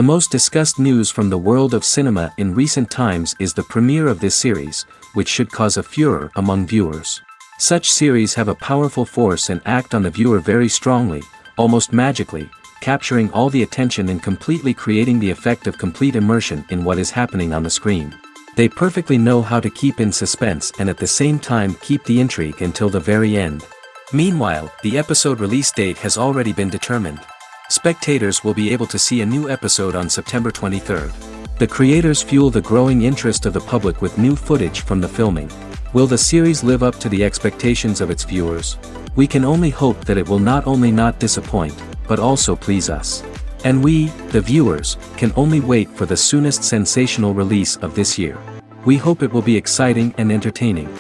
most discussed news from the world of cinema in recent times is the premiere of this series, which should cause a furor among viewers. Such series have a powerful force and act on the viewer very strongly, almost magically, capturing all the attention and completely creating the effect of complete immersion in what is happening on the screen. They perfectly know how to keep in suspense and at the same time keep the intrigue until the very end. Meanwhile, the episode release date has already been determined. Spectators will be able to see a new episode on September 23rd. The creators fuel the growing interest of the public with new footage from the filming. Will the series live up to the expectations of its viewers? We can only hope that it will not only not disappoint, but also please us. And we, the viewers, can only wait for the soonest sensational release of this year. We hope it will be exciting and entertaining.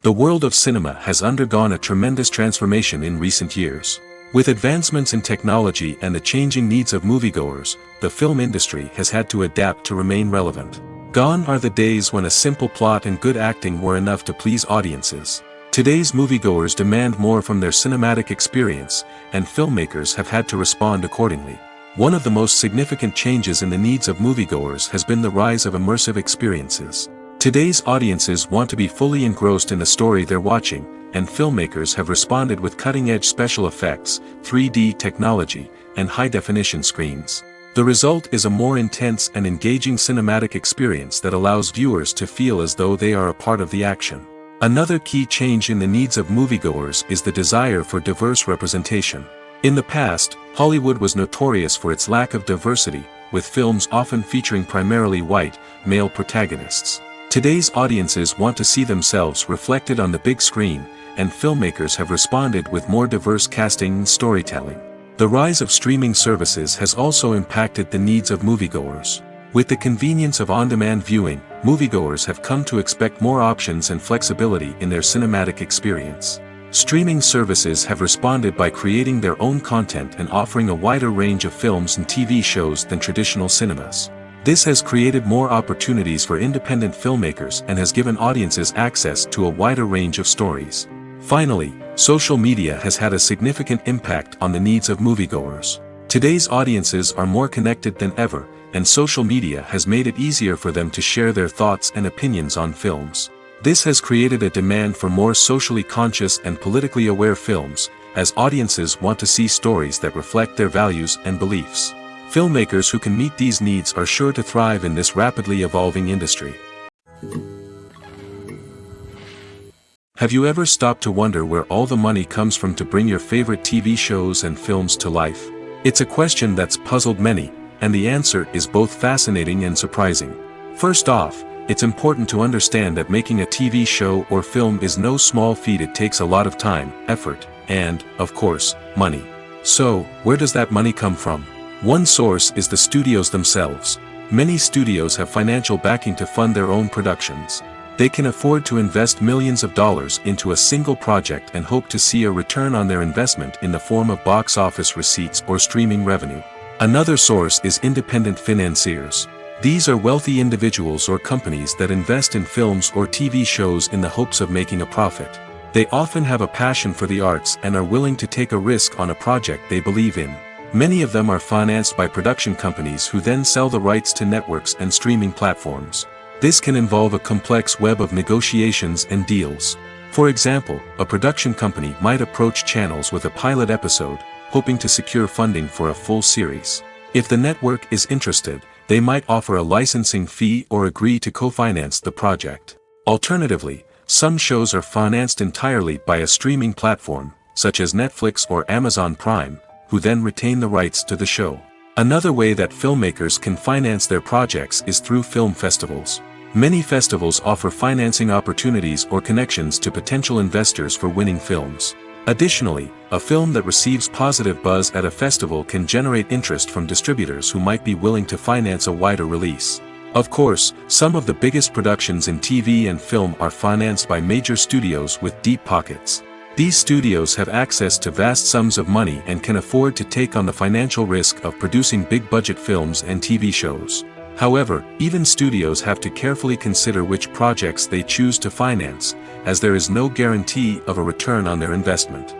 The world of cinema has undergone a tremendous transformation in recent years. With advancements in technology and the changing needs of moviegoers, the film industry has had to adapt to remain relevant. Gone are the days when a simple plot and good acting were enough to please audiences. Today's moviegoers demand more from their cinematic experience, and filmmakers have had to respond accordingly. One of the most significant changes in the needs of moviegoers has been the rise of immersive experiences. Today's audiences want to be fully engrossed in the story they're watching, and filmmakers have responded with cutting-edge special effects, 3D technology, and high-definition screens. The result is a more intense and engaging cinematic experience that allows viewers to feel as though they are a part of the action. Another key change in the needs of moviegoers is the desire for diverse representation. In the past, Hollywood was notorious for its lack of diversity, with films often featuring primarily white, male protagonists. Today's audiences want to see themselves reflected on the big screen, and filmmakers have responded with more diverse casting and storytelling. The rise of streaming services has also impacted the needs of moviegoers. With the convenience of on-demand viewing, moviegoers have come to expect more options and flexibility in their cinematic experience. Streaming services have responded by creating their own content and offering a wider range of films and TV shows than traditional cinemas. This has created more opportunities for independent filmmakers and has given audiences access to a wider range of stories. Finally, social media has had a significant impact on the needs of moviegoers. Today's audiences are more connected than ever, and social media has made it easier for them to share their thoughts and opinions on films. This has created a demand for more socially conscious and politically aware films, as audiences want to see stories that reflect their values and beliefs. Filmmakers who can meet these needs are sure to thrive in this rapidly evolving industry. Have you ever stopped to wonder where all the money comes from to bring your favorite TV shows and films to life? It's a question that's puzzled many, and the answer is both fascinating and surprising. First off, it's important to understand that making a TV show or film is no small feat. It takes a lot of time, effort, and, of course, money. So, where does that money come from? One source is the studios themselves. Many studios have financial backing to fund their own productions. They can afford to invest millions of dollars into a single project and hope to see a return on their investment in the form of box office receipts or streaming revenue. Another source is independent financiers. These are wealthy individuals or companies that invest in films or TV shows in the hopes of making a profit. They often have a passion for the arts and are willing to take a risk on a project they believe in. Many of them are financed by production companies who then sell the rights to networks and streaming platforms. This can involve a complex web of negotiations and deals. For example, a production company might approach channels with a pilot episode, hoping to secure funding for a full series. If the network is interested, they might offer a licensing fee or agree to co-finance the project. Alternatively, some shows are financed entirely by a streaming platform, such as Netflix or Amazon Prime, who then retain the rights to the show. Another way that filmmakers can finance their projects is through film festivals. Many festivals offer financing opportunities or connections to potential investors for winning films. Additionally, a film that receives positive buzz at a festival can generate interest from distributors who might be willing to finance a wider release. Of course, some of the biggest productions in TV and film are financed by major studios with deep pockets. These studios have access to vast sums of money and can afford to take on the financial risk of producing big-budget films and TV shows. However, even studios have to carefully consider which projects they choose to finance, as there is no guarantee of a return on their investment.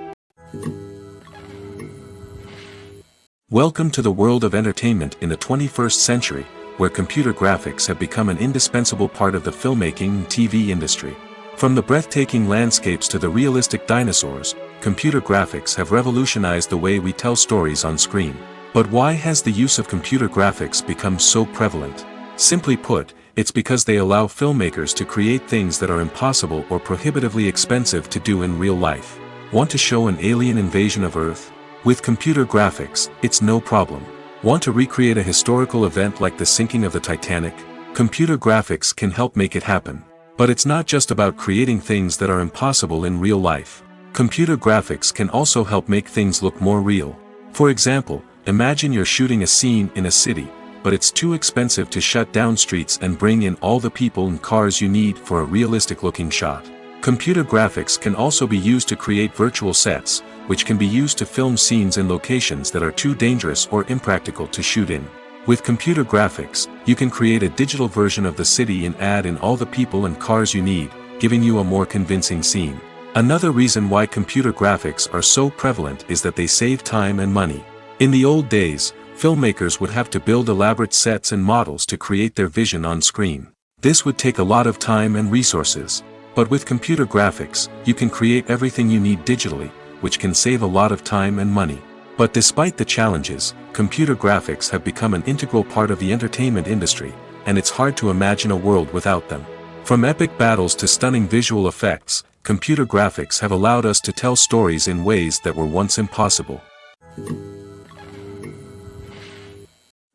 Welcome to the world of entertainment in the 21st century, where computer graphics have become an indispensable part of the filmmaking and TV industry. From the breathtaking landscapes to the realistic dinosaurs, computer graphics have revolutionized the way we tell stories on screen. But why has the use of computer graphics become so prevalent? Simply put, it's because they allow filmmakers to create things that are impossible or prohibitively expensive to do in real life. Want to show an alien invasion of Earth? With computer graphics, it's no problem. Want to recreate a historical event like the sinking of the Titanic? Computer graphics can help make it happen. But it's not just about creating things that are impossible in real life. Computer graphics can also help make things look more real. For example, imagine you're shooting a scene in a city, but it's too expensive to shut down streets and bring in all the people and cars you need for a realistic-looking shot. Computer graphics can also be used to create virtual sets, which can be used to film scenes in locations that are too dangerous or impractical to shoot in. With computer graphics, you can create a digital version of the city and add in all the people and cars you need, giving you a more convincing scene. Another reason why computer graphics are so prevalent is that they save time and money. In the old days, filmmakers would have to build elaborate sets and models to create their vision on screen. This would take a lot of time and resources. But with computer graphics, you can create everything you need digitally, which can save a lot of time and money. But despite the challenges, computer graphics have become an integral part of the entertainment industry, and it's hard to imagine a world without them. From epic battles to stunning visual effects, computer graphics have allowed us to tell stories in ways that were once impossible.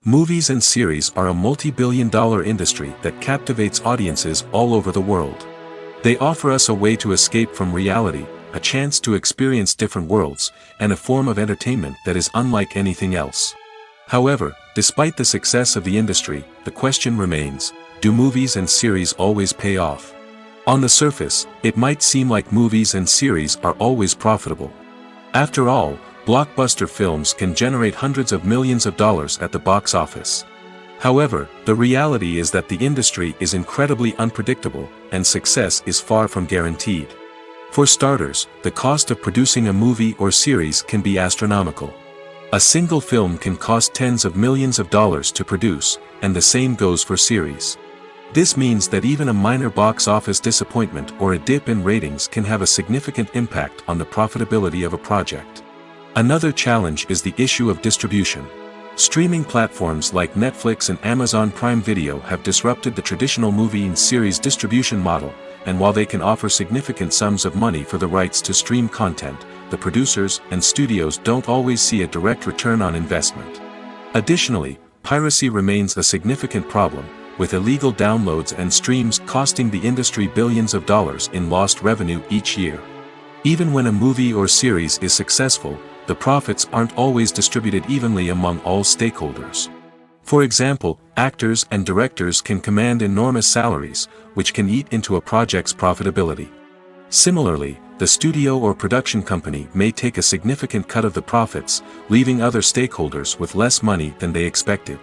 Movies and series are a multi-billion-dollar industry that captivates audiences all over the world. They offer us a way to escape from reality, a chance to experience different worlds, and a form of entertainment that is unlike anything else. However, despite the success of the industry, the question remains, do movies and series always pay off? On the surface, it might seem like movies and series are always profitable. After all, blockbuster films can generate hundreds of millions of dollars at the box office. However, the reality is that the industry is incredibly unpredictable, and success is far from guaranteed. For starters, the cost of producing a movie or series can be astronomical. A single film can cost tens of millions of dollars to produce, and the same goes for series. This means that even a minor box office disappointment or a dip in ratings can have a significant impact on the profitability of a project. Another challenge is the issue of distribution. Streaming platforms like Netflix and Amazon Prime Video have disrupted the traditional movie and series distribution model, and while they can offer significant sums of money for the rights to stream content, the producers and studios don't always see a direct return on investment. Additionally, piracy remains a significant problem, with illegal downloads and streams costing the industry billions of dollars in lost revenue each year. Even when a movie or series is successful, the profits aren't always distributed evenly among all stakeholders. For example, actors and directors can command enormous salaries, which can eat into a project's profitability. Similarly, the studio or production company may take a significant cut of the profits, leaving other stakeholders with less money than they expected.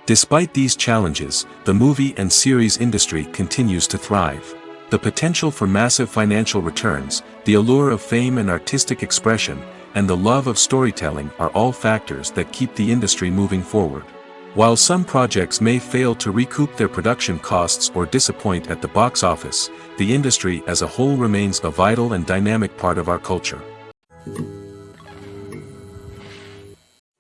Despite these challenges, the movie and series industry continues to thrive. The potential for massive financial returns, the allure of fame and artistic expression, and the love of storytelling are all factors that keep the industry moving forward. While some projects may fail to recoup their production costs or disappoint at the box office, the industry as a whole remains a vital and dynamic part of our culture.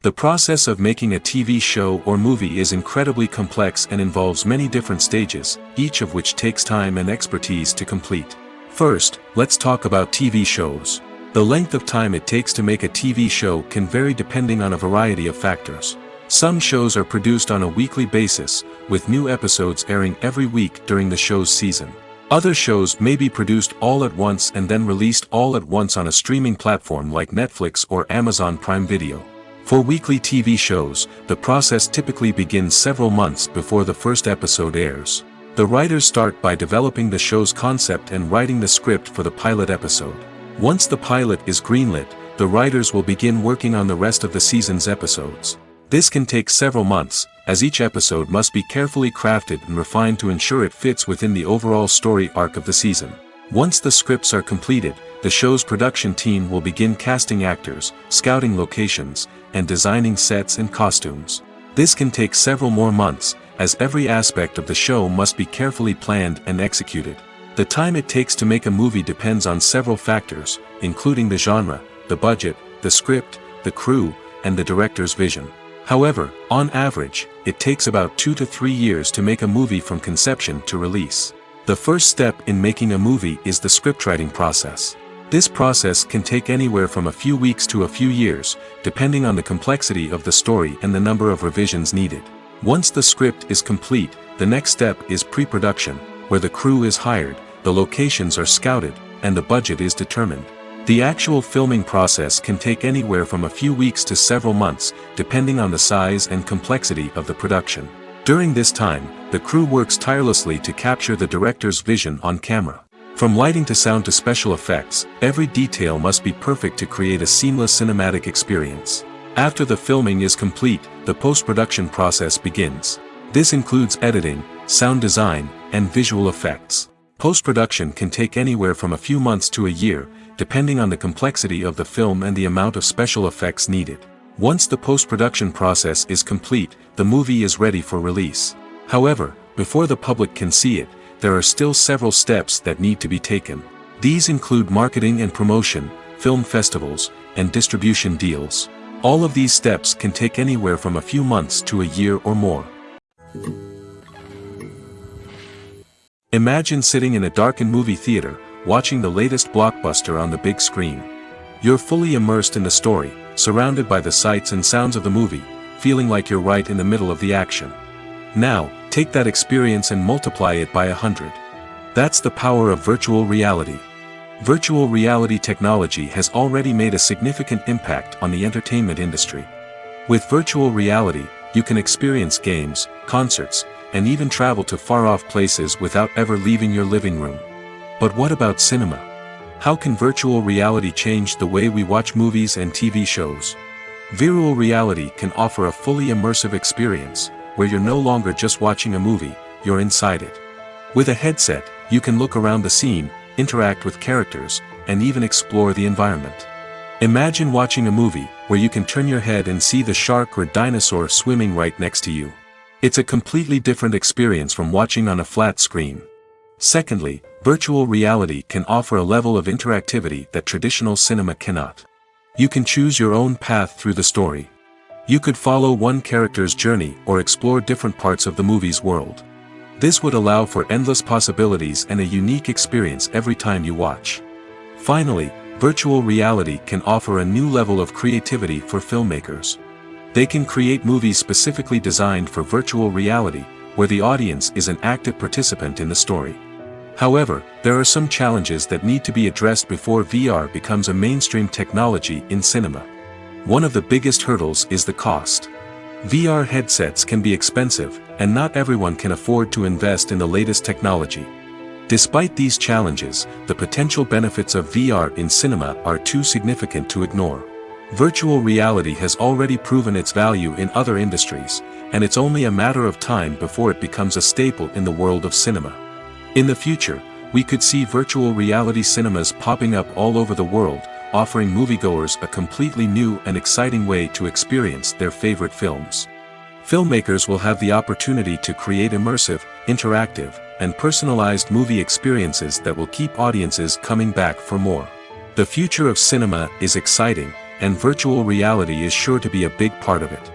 The process of making a TV show or movie is incredibly complex and involves many different stages, each of which takes time and expertise to complete. First, let's talk about TV shows. The length of time it takes to make a TV show can vary depending on a variety of factors. Some shows are produced on a weekly basis, with new episodes airing every week during the show's season. Other shows may be produced all at once and then released all at once on a streaming platform like Netflix or Amazon Prime Video. For weekly TV shows, the process typically begins several months before the first episode airs. The writers start by developing the show's concept and writing the script for the pilot episode. Once the pilot is greenlit, the writers will begin working on the rest of the season's episodes. This can take several months, as each episode must be carefully crafted and refined to ensure it fits within the overall story arc of the season. Once the scripts are completed, the show's production team will begin casting actors, scouting locations, and designing sets and costumes. This can take several more months, as every aspect of the show must be carefully planned and executed. The time it takes to make a movie depends on several factors, including the genre, the budget, the script, the crew, and the director's vision. However, on average, it takes about 2 to 3 years to make a movie from conception to release. The first step in making a movie is the scriptwriting process. This process can take anywhere from a few weeks to a few years, depending on the complexity of the story and the number of revisions needed. Once the script is complete, the next step is pre-production, where the crew is hired, the locations are scouted, and the budget is determined. The actual filming process can take anywhere from a few weeks to several months, depending on the size and complexity of the production. During this time, the crew works tirelessly to capture the director's vision on camera. From lighting to sound to special effects, every detail must be perfect to create a seamless cinematic experience. After the filming is complete, the post-production process begins. This includes editing, sound design, and visual effects. Post-production can take anywhere from a few months to a year, depending on the complexity of the film and the amount of special effects needed. Once the post-production process is complete, the movie is ready for release. However, before the public can see it, there are still several steps that need to be taken. These include marketing and promotion, film festivals, and distribution deals. All of these steps can take anywhere from a few months to a year or more. Imagine sitting in a darkened movie theater, watching the latest blockbuster on the big screen. You're fully immersed in the story, surrounded by the sights and sounds of the movie, feeling like you're right in the middle of the action. Now, take that experience and multiply it by 100. That's the power of virtual reality. Virtual reality technology has already made a significant impact on the entertainment industry. With virtual reality, you can experience games, concerts, and even travel to far-off places without ever leaving your living room. But what about cinema? How can virtual reality change the way we watch movies and TV shows? Virtual reality can offer a fully immersive experience, where you're no longer just watching a movie, you're inside it. With a headset, you can look around the scene, interact with characters, and even explore the environment. Imagine watching a movie, where you can turn your head and see the shark or dinosaur swimming right next to you. It's a completely different experience from watching on a flat screen. Secondly, virtual reality can offer a level of interactivity that traditional cinema cannot. You can choose your own path through the story. You could follow one character's journey or explore different parts of the movie's world. This would allow for endless possibilities and a unique experience every time you watch. Finally, virtual reality can offer a new level of creativity for filmmakers. They can create movies specifically designed for virtual reality, where the audience is an active participant in the story. However, there are some challenges that need to be addressed before VR becomes a mainstream technology in cinema. One of the biggest hurdles is the cost. VR headsets can be expensive, and not everyone can afford to invest in the latest technology. Despite these challenges, the potential benefits of VR in cinema are too significant to ignore. Virtual reality has already proven its value in other industries, and it's only a matter of time before it becomes a staple in the world of cinema. In the future, we could see virtual reality cinemas popping up all over the world, offering moviegoers a completely new and exciting way to experience their favorite films. Filmmakers will have the opportunity to create immersive, interactive, and personalized movie experiences that will keep audiences coming back for more. The future of cinema is exciting, and virtual reality is sure to be a big part of it.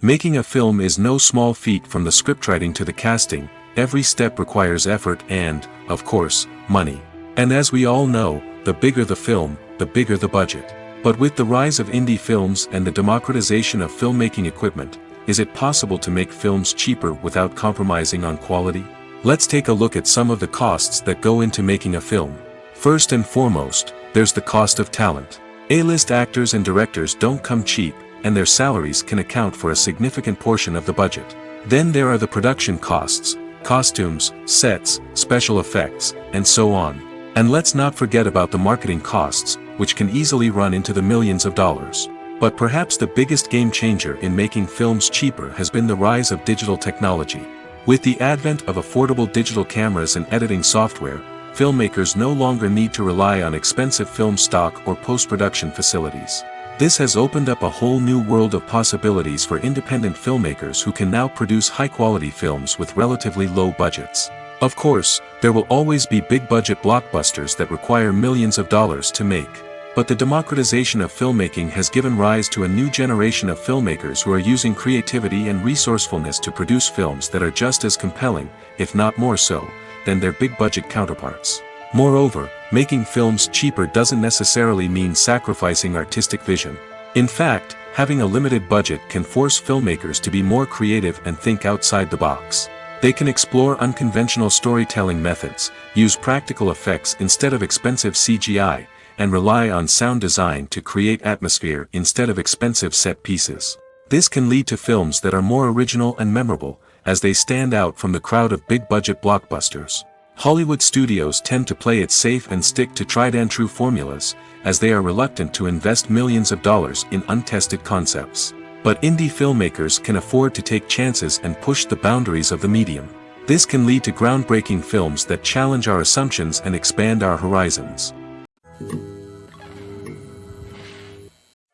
Making a film is no small feat. From the scriptwriting to the casting, every step requires effort and, of course, money. And as we all know, the bigger the film, the bigger the budget. But with the rise of indie films and the democratization of filmmaking equipment, is it possible to make films cheaper without compromising on quality? Let's take a look at some of the costs that go into making a film. First and foremost, there's the cost of talent. A-list actors and directors don't come cheap, and their salaries can account for a significant portion of the budget. Then there are the production costs, costumes, sets, special effects, and so on. And let's not forget about the marketing costs, which can easily run into the millions of dollars. But perhaps the biggest game changer in making films cheaper has been the rise of digital technology. With the advent of affordable digital cameras and editing software, filmmakers no longer need to rely on expensive film stock or post-production facilities. This has opened up a whole new world of possibilities for independent filmmakers who can now produce high-quality films with relatively low budgets. Of course, there will always be big-budget blockbusters that require millions of dollars to make. But the democratization of filmmaking has given rise to a new generation of filmmakers who are using creativity and resourcefulness to produce films that are just as compelling, if not more so, than their big-budget counterparts. Moreover, making films cheaper doesn't necessarily mean sacrificing artistic vision. In fact, having a limited budget can force filmmakers to be more creative and think outside the box. They can explore unconventional storytelling methods, use practical effects instead of expensive CGI, and rely on sound design to create atmosphere instead of expensive set pieces. This can lead to films that are more original and memorable, as they stand out from the crowd of big-budget blockbusters. Hollywood studios tend to play it safe and stick to tried-and-true formulas, as they are reluctant to invest millions of dollars in untested concepts. But indie filmmakers can afford to take chances and push the boundaries of the medium. This can lead to groundbreaking films that challenge our assumptions and expand our horizons.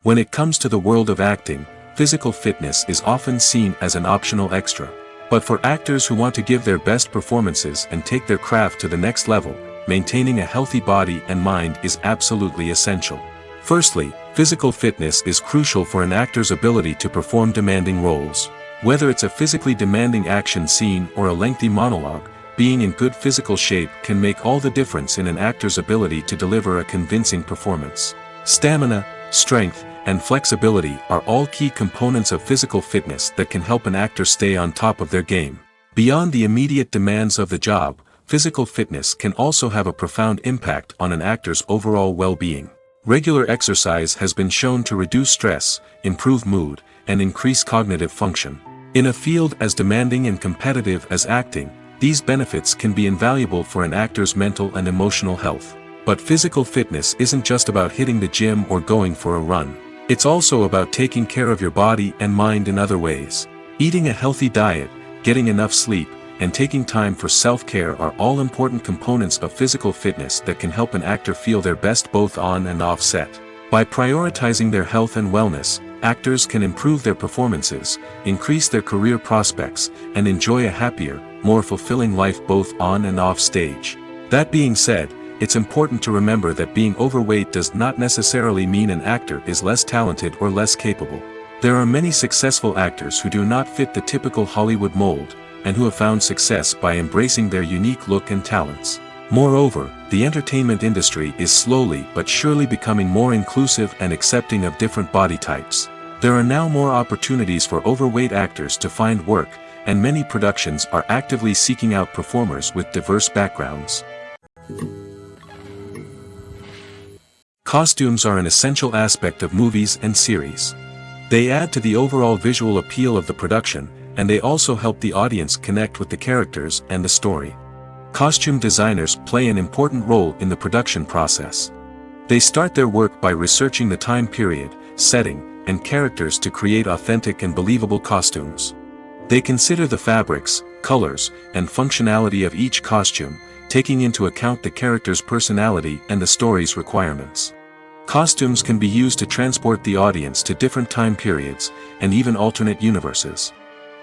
When it comes to the world of acting, physical fitness is often seen as an optional extra. But for actors who want to give their best performances and take their craft to the next level, maintaining a healthy body and mind is absolutely essential. Firstly, physical fitness is crucial for an actor's ability to perform demanding roles. Whether it's a physically demanding action scene or a lengthy monologue, being in good physical shape can make all the difference in an actor's ability to deliver a convincing performance. Stamina, strength, and flexibility are all key components of physical fitness that can help an actor stay on top of their game. Beyond the immediate demands of the job, physical fitness can also have a profound impact on an actor's overall well-being. Regular exercise has been shown to reduce stress, improve mood, and increase cognitive function. In a field as demanding and competitive as acting, these benefits can be invaluable for an actor's mental and emotional health. But physical fitness isn't just about hitting the gym or going for a run. It's also about taking care of your body and mind in other ways. Eating a healthy diet, getting enough sleep, and taking time for self-care are all important components of physical fitness that can help an actor feel their best both on and off set. By prioritizing their health and wellness, actors can improve their performances, increase their career prospects, and enjoy a happier, more fulfilling life both on and off stage. That being said, it's important to remember that being overweight does not necessarily mean an actor is less talented or less capable. There are many successful actors who do not fit the typical Hollywood mold, and who have found success by embracing their unique look and talents. Moreover, the entertainment industry is slowly but surely becoming more inclusive and accepting of different body types. There are now more opportunities for overweight actors to find work, and many productions are actively seeking out performers with diverse backgrounds. Costumes are an essential aspect of movies and series. They add to the overall visual appeal of the production, and they also help the audience connect with the characters and the story. Costume designers play an important role in the production process. They start their work by researching the time period, setting, and characters to create authentic and believable costumes. They consider the fabrics, colors, and functionality of each costume, taking into account the character's personality and the story's requirements. Costumes can be used to transport the audience to different time periods, and even alternate universes.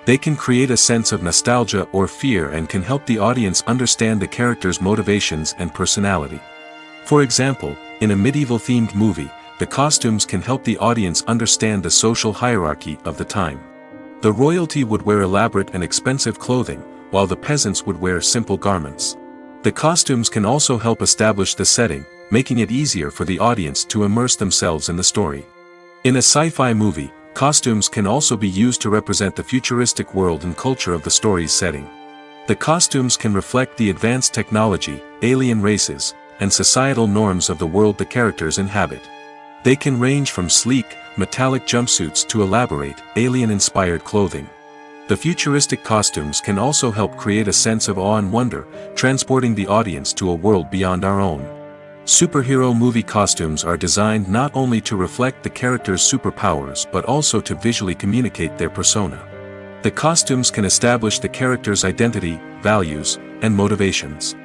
They can create a sense of nostalgia or fear and can help the audience understand the character's motivations and personality. For example, in a medieval-themed movie, the costumes can help the audience understand the social hierarchy of the time. The royalty would wear elaborate and expensive clothing, while the peasants would wear simple garments. The costumes can also help establish the setting, making it easier for the audience to immerse themselves in the story. In a sci-fi movie, costumes can also be used to represent the futuristic world and culture of the story's setting. The costumes can reflect the advanced technology, alien races, and societal norms of the world the characters inhabit. They can range from sleek, metallic jumpsuits to elaborate, alien-inspired clothing. The futuristic costumes can also help create a sense of awe and wonder, transporting the audience to a world beyond our own. Superhero movie costumes are designed not only to reflect the character's superpowers but also to visually communicate their persona. The costumes can establish the character's identity, values, and motivations.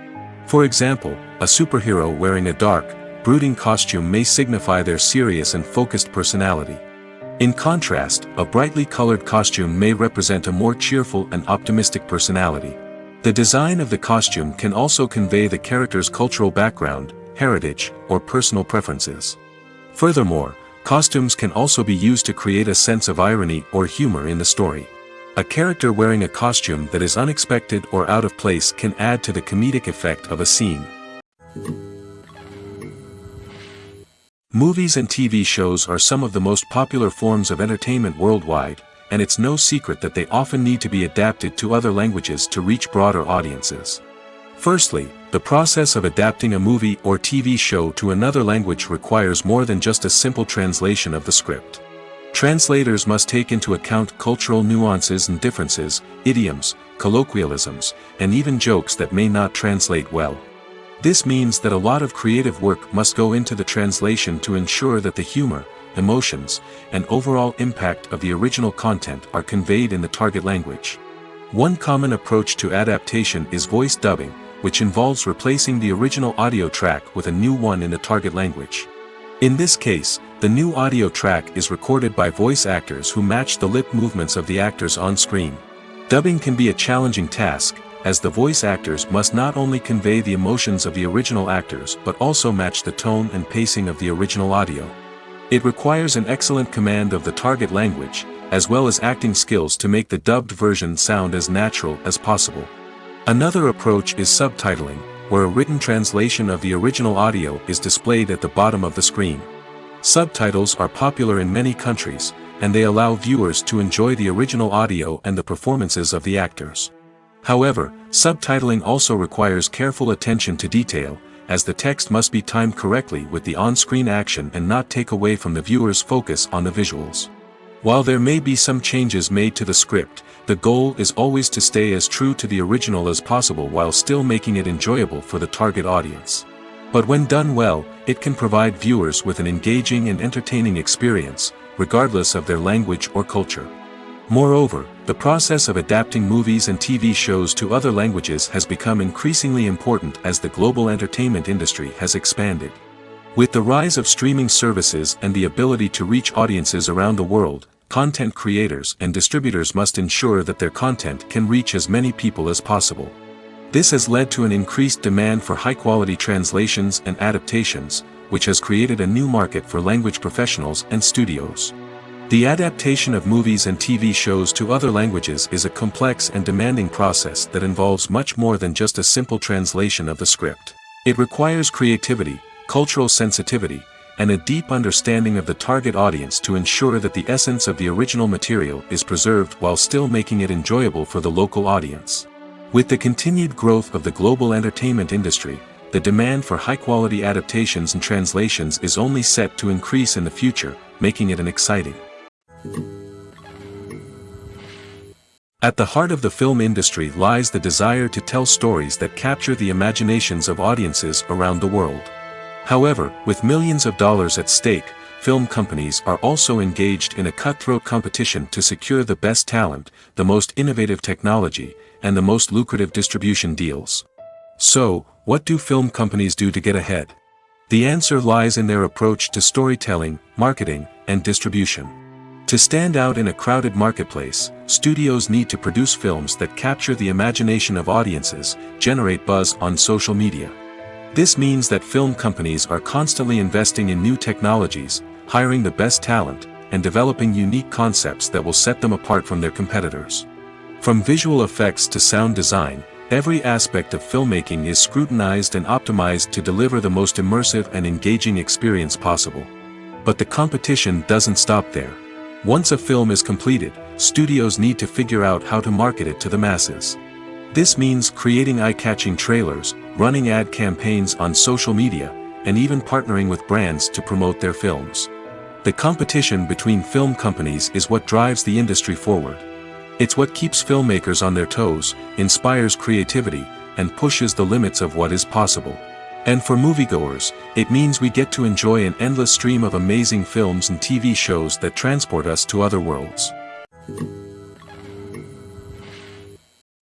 For example, a superhero wearing a dark, brooding costume may signify their serious and focused personality. In contrast, a brightly colored costume may represent a more cheerful and optimistic personality. The design of the costume can also convey the character's cultural background, heritage, or personal preferences. Furthermore, costumes can also be used to create a sense of irony or humor in the story. A character wearing a costume that is unexpected or out of place can add to the comedic effect of a scene. Movies and TV shows are some of the most popular forms of entertainment worldwide, and it's no secret that they often need to be adapted to other languages to reach broader audiences. Firstly, the process of adapting a movie or TV show to another language requires more than just a simple translation of the script. Translators must take into account cultural nuances and differences, idioms, colloquialisms, and even jokes that may not translate well. This means that a lot of creative work must go into the translation to ensure that the humor, emotions, and overall impact of the original content are conveyed in the target language. One common approach to adaptation is voice dubbing, which involves replacing the original audio track with a new one in the target language. In this case, the new audio track is recorded by voice actors who match the lip movements of the actors on screen. Dubbing can be a challenging task, as the voice actors must not only convey the emotions of the original actors but also match the tone and pacing of the original audio. It requires an excellent command of the target language, as well as acting skills to make the dubbed version sound as natural as possible. Another approach is subtitling, where a written translation of the original audio is displayed at the bottom of the screen. Subtitles are popular in many countries, and they allow viewers to enjoy the original audio and the performances of the actors. However, subtitling also requires careful attention to detail, as the text must be timed correctly with the on-screen action and not take away from the viewer's focus on the visuals. While there may be some changes made to the script, the goal is always to stay as true to the original as possible while still making it enjoyable for the target audience. But when done well, it can provide viewers with an engaging and entertaining experience, regardless of their language or culture. Moreover, the process of adapting movies and TV shows to other languages has become increasingly important as the global entertainment industry has expanded. With the rise of streaming services and the ability to reach audiences around the world, content creators and distributors must ensure that their content can reach as many people as possible. This has led to an increased demand for high-quality translations and adaptations, which has created a new market for language professionals and studios. The adaptation of movies and TV shows to other languages is a complex and demanding process that involves much more than just a simple translation of the script. It requires creativity, cultural sensitivity, and a deep understanding of the target audience to ensure that the essence of the original material is preserved while still making it enjoyable for the local audience. With the continued growth of the global entertainment industry, the demand for high-quality adaptations and translations is only set to increase in the future, making it an exciting. At the heart of the film industry lies the desire to tell stories that capture the imaginations of audiences around the world. However, with millions of dollars at stake, film companies are also engaged in a cutthroat competition to secure the best talent, the most innovative technology, and the most lucrative distribution deals. So, what do film companies do to get ahead? The answer lies in their approach to storytelling, marketing, and distribution. To stand out in a crowded marketplace, studios need to produce films that capture the imagination of audiences, generate buzz on social media. This means that film companies are constantly investing in new technologies, hiring the best talent, and developing unique concepts that will set them apart from their competitors. From visual effects to sound design, every aspect of filmmaking is scrutinized and optimized to deliver the most immersive and engaging experience possible. But the competition doesn't stop there. Once a film is completed, studios need to figure out how to market it to the masses. This means creating eye-catching trailers, running ad campaigns on social media, and even partnering with brands to promote their films. The competition between film companies is what drives the industry forward. It's what keeps filmmakers on their toes, inspires creativity, and pushes the limits of what is possible. And for moviegoers, it means we get to enjoy an endless stream of amazing films and TV shows that transport us to other worlds.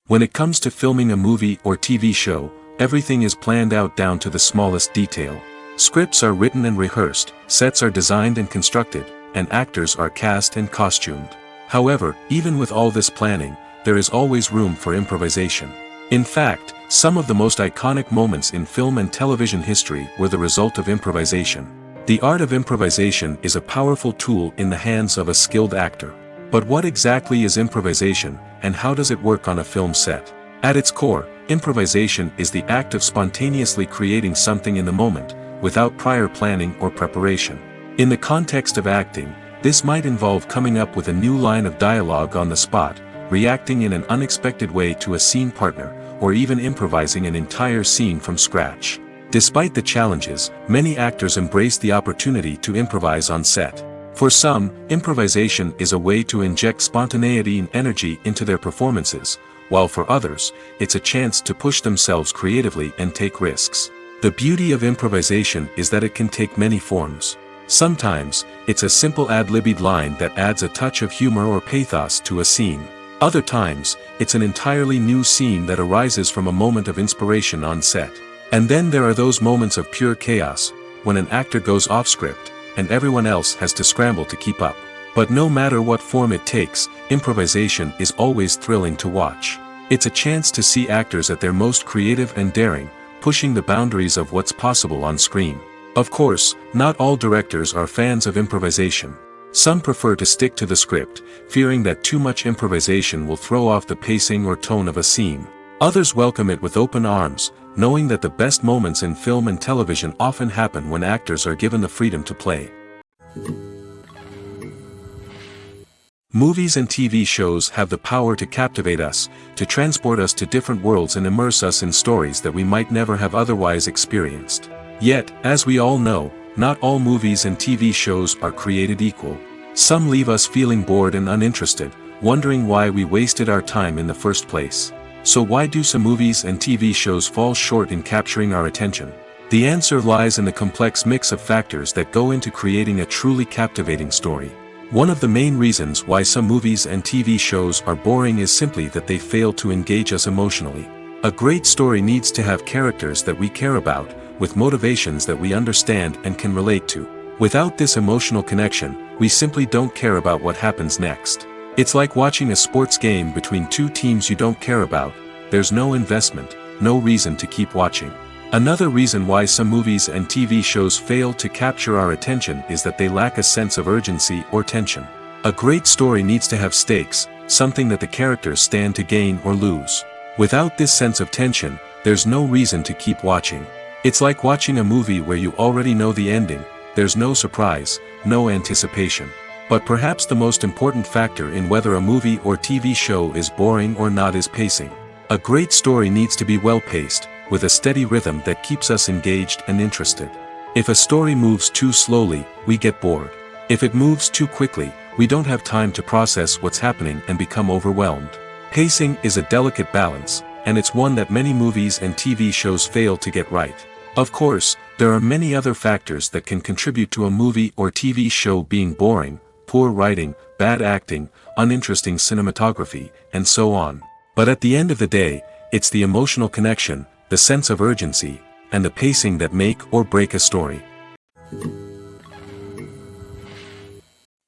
When it comes to filming a movie or TV show, everything is planned out down to the smallest detail. Scripts are written and rehearsed, sets are designed and constructed, and actors are cast and costumed. However, even with all this planning, there is always room for improvisation. In fact, some of the most iconic moments in film and television history were the result of improvisation. The art of improvisation is a powerful tool in the hands of a skilled actor. But what exactly is improvisation, and how does it work on a film set? At its core, improvisation is the act of spontaneously creating something in the moment, without prior planning or preparation. In the context of acting, this might involve coming up with a new line of dialogue on the spot, reacting in an unexpected way to a scene partner, or even improvising an entire scene from scratch. Despite the challenges, many actors embrace the opportunity to improvise on set. For some, improvisation is a way to inject spontaneity and energy into their performances, while for others, it's a chance to push themselves creatively and take risks. The beauty of improvisation is that it can take many forms. Sometimes, it's a simple ad-libbed line that adds a touch of humor or pathos to a scene. Other times, it's an entirely new scene that arises from a moment of inspiration on set. And then there are those moments of pure chaos, when an actor goes off script, and everyone else has to scramble to keep up. But no matter what form it takes, improvisation is always thrilling to watch. It's a chance to see actors at their most creative and daring, pushing the boundaries of what's possible on screen. Of course, not all directors are fans of improvisation. Some prefer to stick to the script, fearing that too much improvisation will throw off the pacing or tone of a scene. Others welcome it with open arms, knowing that the best moments in film and television often happen when actors are given the freedom to play. Movies and TV shows have the power to captivate us, to transport us to different worlds and immerse us in stories that we might never have otherwise experienced. Yet, as we all know, not all movies and TV shows are created equal. Some leave us feeling bored and uninterested, wondering why we wasted our time in the first place. So why do some movies and TV shows fall short in capturing our attention? The answer lies in the complex mix of factors that go into creating a truly captivating story. One of the main reasons why some movies and TV shows are boring is simply that they fail to engage us emotionally. A great story needs to have characters that we care about, with motivations that we understand and can relate to. Without this emotional connection, we simply don't care about what happens next. It's like watching a sports game between two teams you don't care about. There's no investment, no reason to keep watching. Another reason why some movies and TV shows fail to capture our attention is that they lack a sense of urgency or tension. A great story needs to have stakes, something that the characters stand to gain or lose. Without this sense of tension, there's no reason to keep watching. It's like watching a movie where you already know the ending. There's no surprise, no anticipation. But perhaps the most important factor in whether a movie or TV show is boring or not is pacing. A great story needs to be well-paced, with a steady rhythm that keeps us engaged and interested. If a story moves too slowly, we get bored. If it moves too quickly, we don't have time to process what's happening and become overwhelmed. Pacing is a delicate balance, and it's one that many movies and TV shows fail to get right. Of course, there are many other factors that can contribute to a movie or TV show being boring: poor writing, bad acting, uninteresting cinematography, and so on. But at the end of the day, it's the emotional connection, the sense of urgency, and the pacing that make or break a story.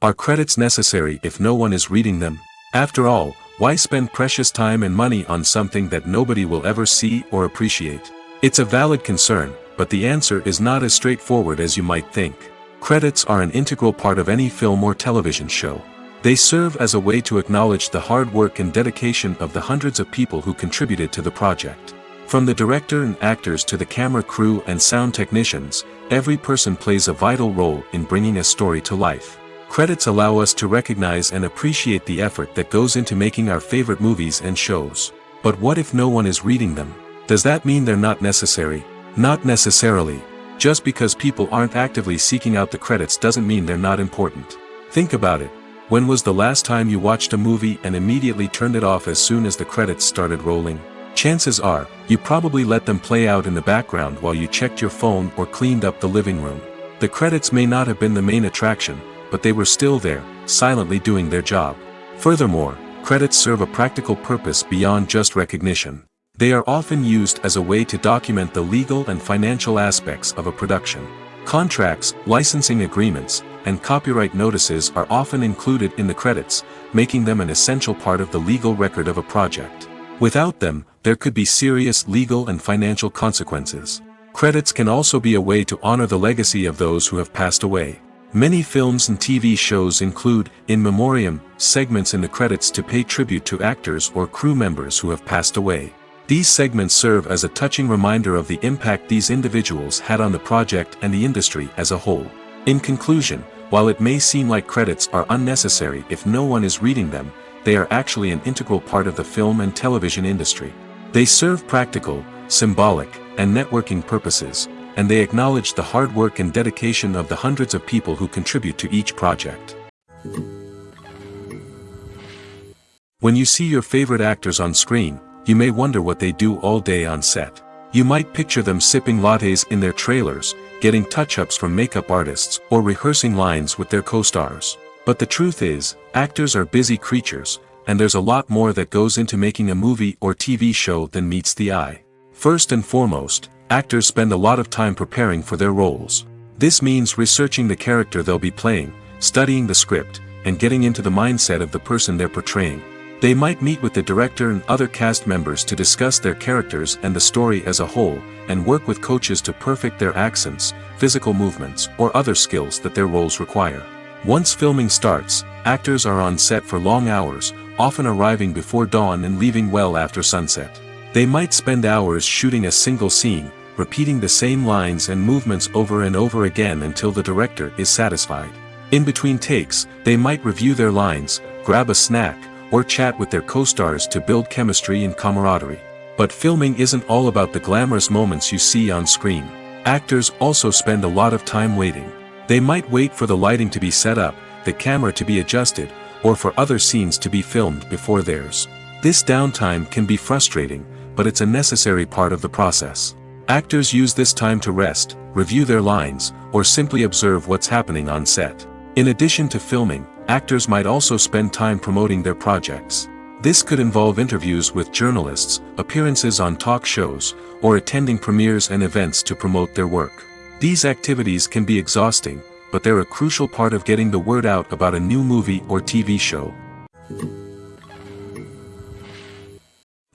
Are credits necessary if no one is reading them? After all, why spend precious time and money on something that nobody will ever see or appreciate? It's a valid concern, but the answer is not as straightforward as you might think. Credits are an integral part of any film or television show. They serve as a way to acknowledge the hard work and dedication of the hundreds of people who contributed to the project. From the director and actors to the camera crew and sound technicians, every person plays a vital role in bringing a story to life. Credits allow us to recognize and appreciate the effort that goes into making our favorite movies and shows. But what if no one is reading them? Does that mean they're not necessary? Not necessarily. Just because people aren't actively seeking out the credits doesn't mean they're not important. Think about it. When was the last time you watched a movie and immediately turned it off as soon as the credits started rolling? Chances are, you probably let them play out in the background while you checked your phone or cleaned up the living room. The credits may not have been the main attraction, but they were still there, silently doing their job. Furthermore, credits serve a practical purpose beyond just recognition. They are often used as a way to document the legal and financial aspects of a production. Contracts, licensing agreements, and copyright notices are often included in the credits, making them an essential part of the legal record of a project. Without them, there could be serious legal and financial consequences. Credits can also be a way to honor the legacy of those who have passed away. Many films and TV shows include, in memoriam, segments in the credits to pay tribute to actors or crew members who have passed away. These segments serve as a touching reminder of the impact these individuals had on the project and the industry as a whole. In conclusion, while it may seem like credits are unnecessary if no one is reading them, they are actually an integral part of the film and television industry. They serve practical, symbolic, and networking purposes, and they acknowledge the hard work and dedication of the hundreds of people who contribute to each project. When you see your favorite actors on screen, you may wonder what they do all day on set. You might picture them sipping lattes in their trailers, getting touch-ups from makeup artists, or rehearsing lines with their co-stars. But the truth is, actors are busy creatures, and there's a lot more that goes into making a movie or TV show than meets the eye. First and foremost, actors spend a lot of time preparing for their roles. This means researching the character they'll be playing, studying the script, and getting into the mindset of the person they're portraying. They might meet with the director and other cast members to discuss their characters and the story as a whole, and work with coaches to perfect their accents, physical movements, or other skills that their roles require. Once filming starts, actors are on set for long hours, often arriving before dawn and leaving well after sunset. They might spend hours shooting a single scene, repeating the same lines and movements over and over again until the director is satisfied. In between takes, they might review their lines, grab a snack, or chat with their co-stars to build chemistry and camaraderie. But filming isn't all about the glamorous moments you see on screen. Actors also spend a lot of time waiting. They might wait for the lighting to be set up, the camera to be adjusted, or for other scenes to be filmed before theirs. This downtime can be frustrating, but it's a necessary part of the process. Actors use this time to rest, review their lines, or simply observe what's happening on set. In addition to filming, actors might also spend time promoting their projects. This could involve interviews with journalists, appearances on talk shows, or attending premieres and events to promote their work. These activities can be exhausting, but they're a crucial part of getting the word out about a new movie or TV show.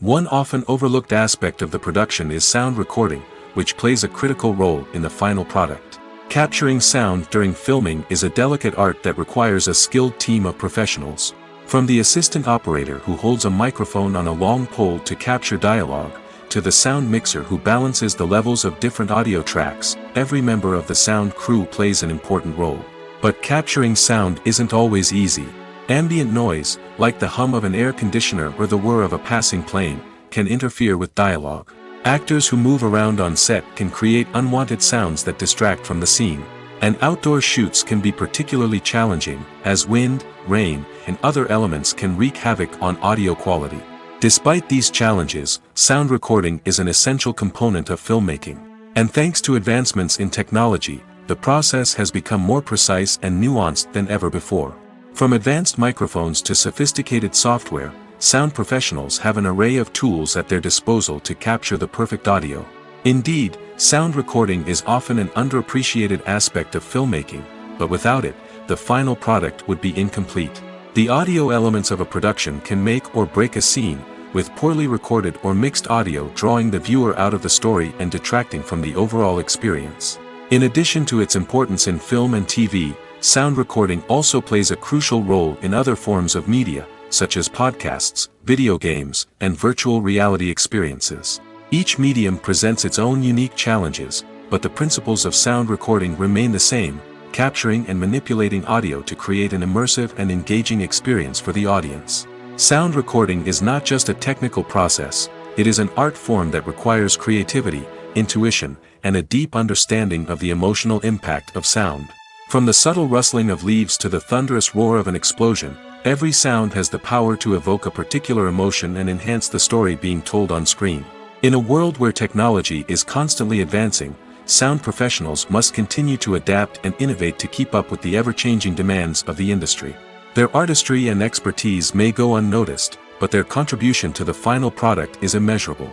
One often overlooked aspect of the production is sound recording, which plays a critical role in the final product. Capturing sound during filming is a delicate art that requires a skilled team of professionals. From the assistant operator who holds a microphone on a long pole to capture dialogue, to the sound mixer who balances the levels of different audio tracks, every member of the sound crew plays an important role. But capturing sound isn't always easy. Ambient noise, like the hum of an air conditioner or the whir of a passing plane, can interfere with dialogue. Actors who move around on set can create unwanted sounds that distract from the scene. And outdoor shoots can be particularly challenging, as wind, rain, and other elements can wreak havoc on audio quality. Despite these challenges, sound recording is an essential component of filmmaking. And thanks to advancements in technology, the process has become more precise and nuanced than ever before. From advanced microphones to sophisticated software, sound professionals have an array of tools at their disposal to capture the perfect audio. Indeed, sound recording is often an underappreciated aspect of filmmaking, but without it, the final product would be incomplete. The audio elements of a production can make or break a scene, with poorly recorded or mixed audio drawing the viewer out of the story and detracting from the overall experience. In addition to its importance in film and TV, sound recording also plays a crucial role in other forms of media, such as podcasts, video games, and virtual reality experiences. Each medium presents its own unique challenges, but the principles of sound recording remain the same, capturing and manipulating audio to create an immersive and engaging experience for the audience. Sound recording is not just a technical process, it is an art form that requires creativity, intuition, and a deep understanding of the emotional impact of sound. From the subtle rustling of leaves to the thunderous roar of an explosion, every sound has the power to evoke a particular emotion and enhance the story being told on screen. In a world where technology is constantly advancing, sound professionals must continue to adapt and innovate to keep up with the ever-changing demands of the industry. Their artistry and expertise may go unnoticed, but their contribution to the final product is immeasurable.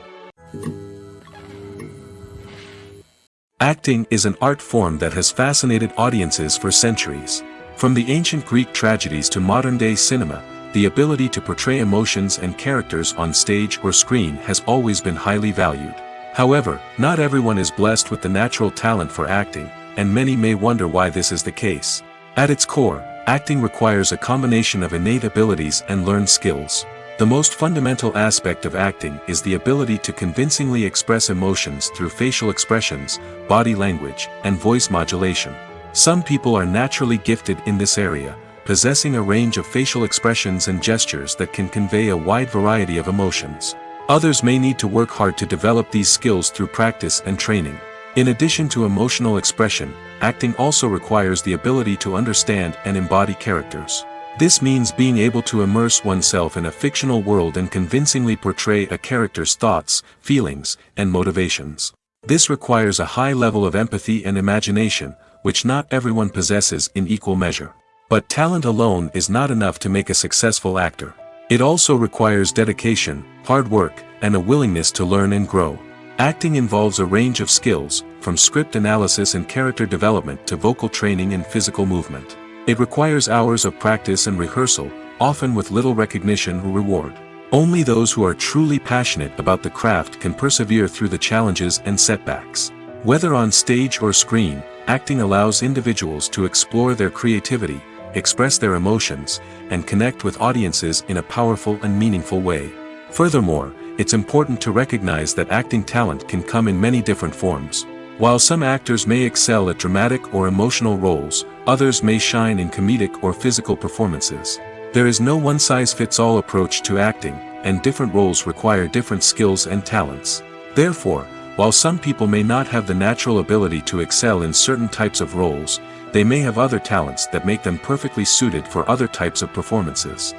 Acting is an art form that has fascinated audiences for centuries. From the ancient Greek tragedies to modern-day cinema, the ability to portray emotions and characters on stage or screen has always been highly valued. However, not everyone is blessed with the natural talent for acting, and many may wonder why this is the case. At its core, acting requires a combination of innate abilities and learned skills. The most fundamental aspect of acting is the ability to convincingly express emotions through facial expressions, body language, and voice modulation. Some people are naturally gifted in this area, possessing a range of facial expressions and gestures that can convey a wide variety of emotions. Others may need to work hard to develop these skills through practice and training. In addition to emotional expression, acting also requires the ability to understand and embody characters. This means being able to immerse oneself in a fictional world and convincingly portray a character's thoughts, feelings, and motivations. This requires a high level of empathy and imagination, which not everyone possesses in equal measure. But talent alone is not enough to make a successful actor. It also requires dedication, hard work, and a willingness to learn and grow. Acting involves a range of skills, from script analysis and character development to vocal training and physical movement. It requires hours of practice and rehearsal, often with little recognition or reward. Only those who are truly passionate about the craft can persevere through the challenges and setbacks. Whether on stage or screen, acting allows individuals to explore their creativity, express their emotions, and connect with audiences in a powerful and meaningful way. Furthermore, it's important to recognize that acting talent can come in many different forms. While some actors may excel at dramatic or emotional roles, others may shine in comedic or physical performances. There is no one-size-fits-all approach to acting, and different roles require different skills and talents. Therefore, while some people may not have the natural ability to excel in certain types of roles, they may have other talents that make them perfectly suited for other types of performances.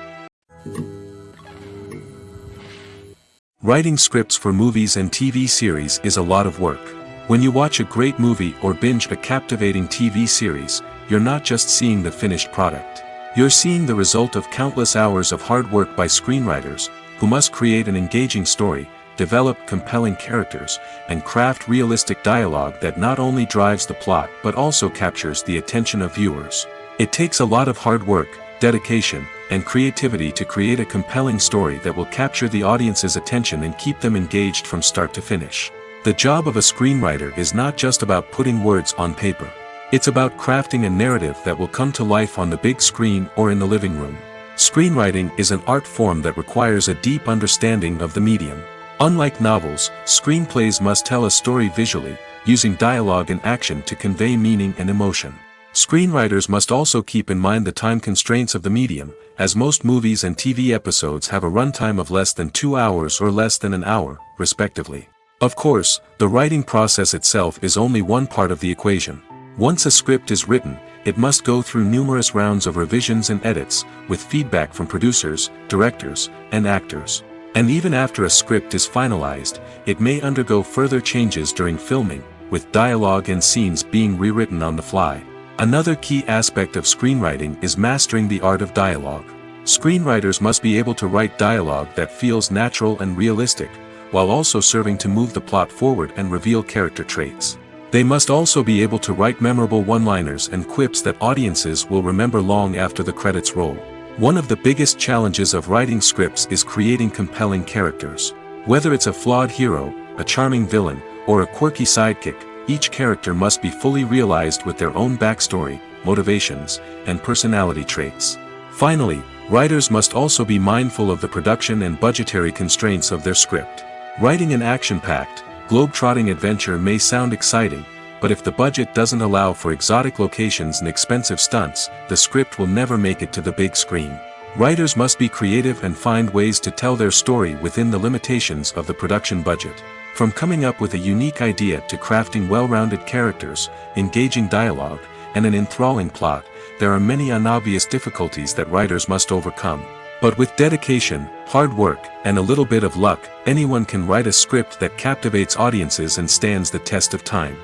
Writing scripts for movies and TV series is a lot of work. When you watch a great movie or binge a captivating TV series, you're not just seeing the finished product. You're seeing the result of countless hours of hard work by screenwriters, who must create an engaging story, develop compelling characters, and craft realistic dialogue that not only drives the plot but also captures the attention of viewers. It takes a lot of hard work, dedication, and creativity to create a compelling story that will capture the audience's attention and keep them engaged from start to finish. The job of a screenwriter is not just about putting words on paper. It's about crafting a narrative that will come to life on the big screen or in the living room. Screenwriting is an art form that requires a deep understanding of the medium. Unlike novels, screenplays must tell a story visually, using dialogue and action to convey meaning and emotion. Screenwriters must also keep in mind the time constraints of the medium, as most movies and TV episodes have a runtime of less than 2 hours or less than an hour, respectively. Of course, the writing process itself is only one part of the equation. Once a script is written, it must go through numerous rounds of revisions and edits, with feedback from producers, directors, and actors. And even after a script is finalized, it may undergo further changes during filming, with dialogue and scenes being rewritten on the fly. Another key aspect of screenwriting is mastering the art of dialogue. Screenwriters must be able to write dialogue that feels natural and realistic, while also serving to move the plot forward and reveal character traits. They must also be able to write memorable one-liners and quips that audiences will remember long after the credits roll. One of the biggest challenges of writing scripts is creating compelling characters. Whether it's a flawed hero, a charming villain, or a quirky sidekick, each character must be fully realized with their own backstory, motivations, and personality traits. Finally, writers must also be mindful of the production and budgetary constraints of their script. Writing an action-packed, globe-trotting adventure may sound exciting, but if the budget doesn't allow for exotic locations and expensive stunts, the script will never make it to the big screen. Writers must be creative and find ways to tell their story within the limitations of the production budget. From coming up with a unique idea to crafting well-rounded characters, engaging dialogue, and an enthralling plot, there are many unobvious difficulties that writers must overcome. But with dedication, hard work, and a little bit of luck, anyone can write a script that captivates audiences and stands the test of time.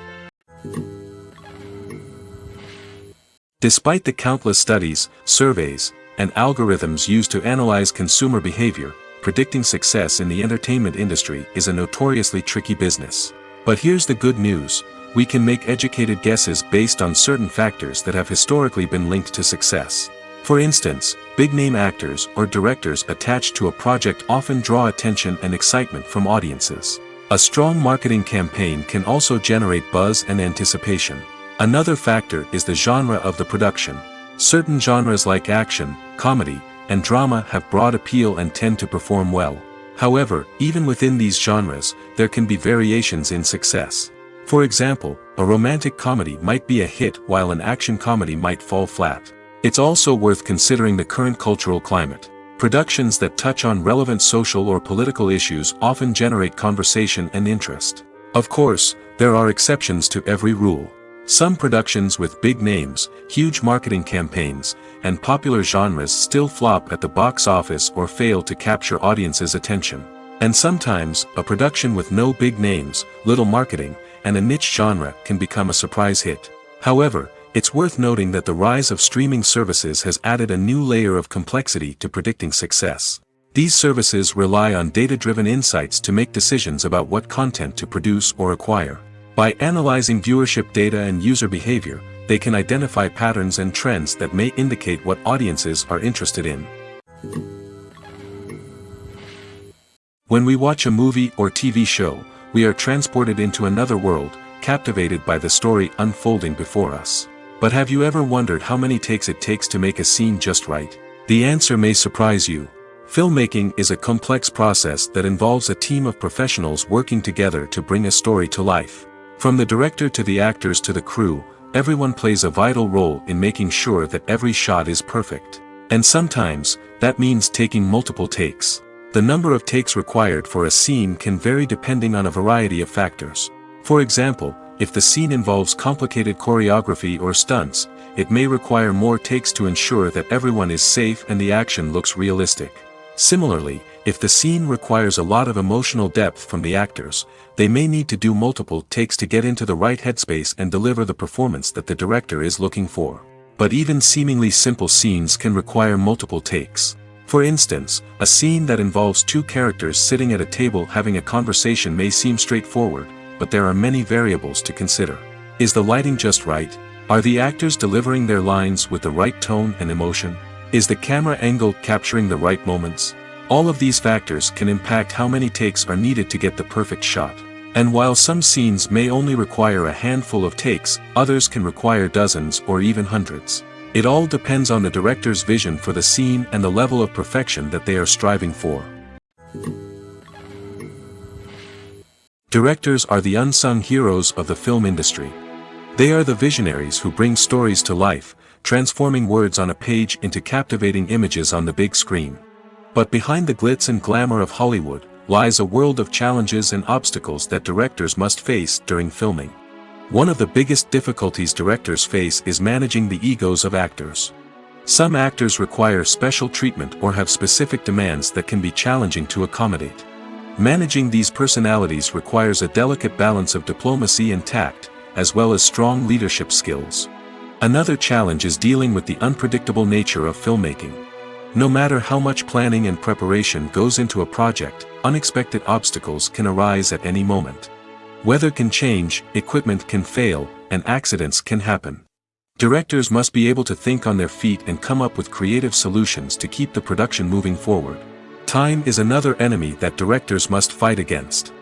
Despite the countless studies, surveys, and algorithms used to analyze consumer behavior, predicting success in the entertainment industry is a notoriously tricky business. But here's the good news: we can make educated guesses based on certain factors that have historically been linked to success. For instance, big-name actors or directors attached to a project often draw attention and excitement from audiences. A strong marketing campaign can also generate buzz and anticipation. Another factor is the genre of the production. Certain genres like action, comedy, and drama have broad appeal and tend to perform well. However, even within these genres, there can be variations in success. For example, a romantic comedy might be a hit while an action comedy might fall flat. It's also worth considering the current cultural climate. Productions that touch on relevant social or political issues often generate conversation and interest. Of course, there are exceptions to every rule. Some productions with big names, huge marketing campaigns, and popular genres still flop at the box office or fail to capture audiences' attention. And sometimes, a production with no big names, little marketing, and a niche genre can become a surprise hit. However, it's worth noting that the rise of streaming services has added a new layer of complexity to predicting success. These services rely on data-driven insights to make decisions about what content to produce or acquire. By analyzing viewership data and user behavior, they can identify patterns and trends that may indicate what audiences are interested in. When we watch a movie or TV show, we are transported into another world, captivated by the story unfolding before us. But have you ever wondered how many takes it takes to make a scene just right? The answer may surprise you. Filmmaking is a complex process that involves a team of professionals working together to bring a story to life. From the director to the actors to the crew, everyone plays a vital role in making sure that every shot is perfect. And sometimes, that means taking multiple takes. The number of takes required for a scene can vary depending on a variety of factors. For example, if the scene involves complicated choreography or stunts, it may require more takes to ensure that everyone is safe and the action looks realistic. Similarly, if the scene requires a lot of emotional depth from the actors, they may need to do multiple takes to get into the right headspace and deliver the performance that the director is looking for. But even seemingly simple scenes can require multiple takes. For instance, a scene that involves two characters sitting at a table having a conversation may seem straightforward, but there are many variables to consider. Is the lighting just right? Are the actors delivering their lines with the right tone and emotion? Is the camera angle capturing the right moments? All of these factors can impact how many takes are needed to get the perfect shot. And while some scenes may only require a handful of takes, others can require dozens or even hundreds. It all depends on the director's vision for the scene and the level of perfection that they are striving for. Directors are the unsung heroes of the film industry. They are the visionaries who bring stories to life, transforming words on a page into captivating images on the big screen. But behind the glitz and glamour of Hollywood lies a world of challenges and obstacles that directors must face during filming. One of the biggest difficulties directors face is managing the egos of actors. Some actors require special treatment or have specific demands that can be challenging to accommodate. Managing these personalities requires a delicate balance of diplomacy and tact, as well as strong leadership skills. Another challenge is dealing with the unpredictable nature of filmmaking. No matter how much planning and preparation goes into a project, unexpected obstacles can arise at any moment. Weather can change, equipment can fail, and accidents can happen. Directors must be able to think on their feet and come up with creative solutions to keep the production moving forward. Time is another enemy that directors must fight against.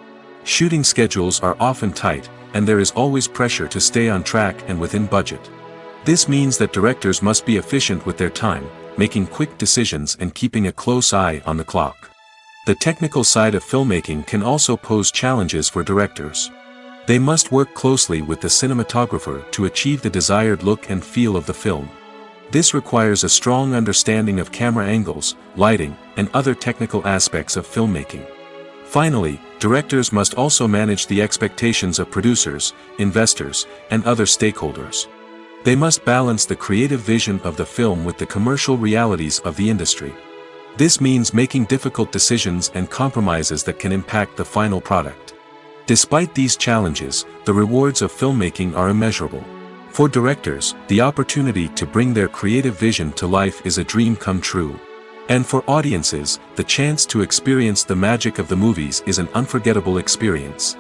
Shooting schedules are often tight, and there is always pressure to stay on track and within budget. This means that directors must be efficient with their time, making quick decisions and keeping a close eye on the clock. The technical side of filmmaking can also pose challenges for directors. They must work closely with the cinematographer to achieve the desired look and feel of the film. This requires a strong understanding of camera angles, lighting, and other technical aspects of filmmaking. Finally, directors must also manage the expectations of producers, investors, and other stakeholders. They must balance the creative vision of the film with the commercial realities of the industry. This means making difficult decisions and compromises that can impact the final product. Despite these challenges, the rewards of filmmaking are immeasurable. For directors, the opportunity to bring their creative vision to life is a dream come true. And for audiences, the chance to experience the magic of the movies is an unforgettable experience.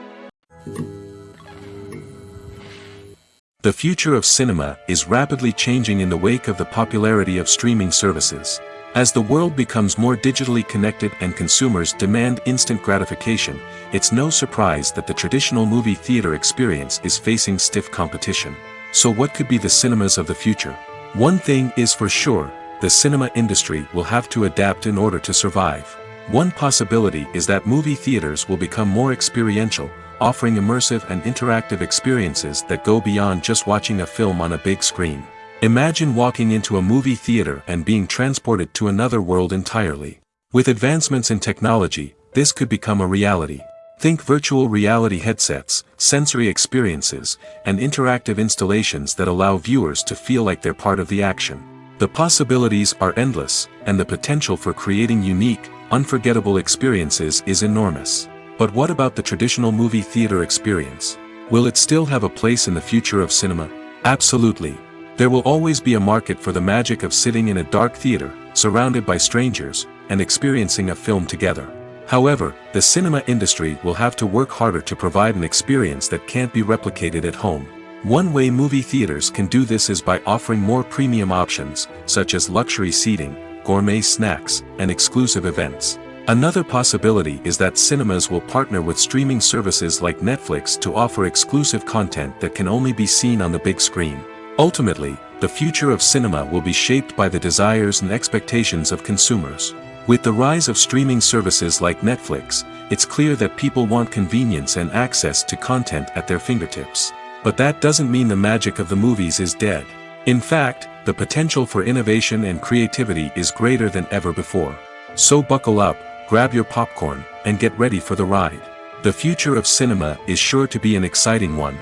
The future of cinema is rapidly changing in the wake of the popularity of streaming services. As the world becomes more digitally connected and consumers demand instant gratification, it's no surprise that the traditional movie theater experience is facing stiff competition. So what could be the cinemas of the future? One thing is for sure, the cinema industry will have to adapt in order to survive. One possibility is that movie theaters will become more experiential, offering immersive and interactive experiences that go beyond just watching a film on a big screen. Imagine walking into a movie theater and being transported to another world entirely. With advancements in technology, this could become a reality. Think virtual reality headsets, sensory experiences, and interactive installations that allow viewers to feel like they're part of the action. The possibilities are endless, and the potential for creating unique, unforgettable experiences is enormous. But what about the traditional movie theater experience? Will it still have a place in the future of cinema? Absolutely. There will always be a market for the magic of sitting in a dark theater, surrounded by strangers, and experiencing a film together. However, the cinema industry will have to work harder to provide an experience that can't be replicated at home. One way movie theaters can do this is by offering more premium options, such as luxury seating, gourmet snacks, and exclusive events. Another possibility is that cinemas will partner with streaming services like Netflix to offer exclusive content that can only be seen on the big screen. Ultimately, the future of cinema will be shaped by the desires and expectations of consumers. With the rise of streaming services like Netflix, it's clear that people want convenience and access to content at their fingertips. But that doesn't mean the magic of the movies is dead. In fact, the potential for innovation and creativity is greater than ever before. So buckle up, grab your popcorn, and get ready for the ride. The future of cinema is sure to be an exciting one.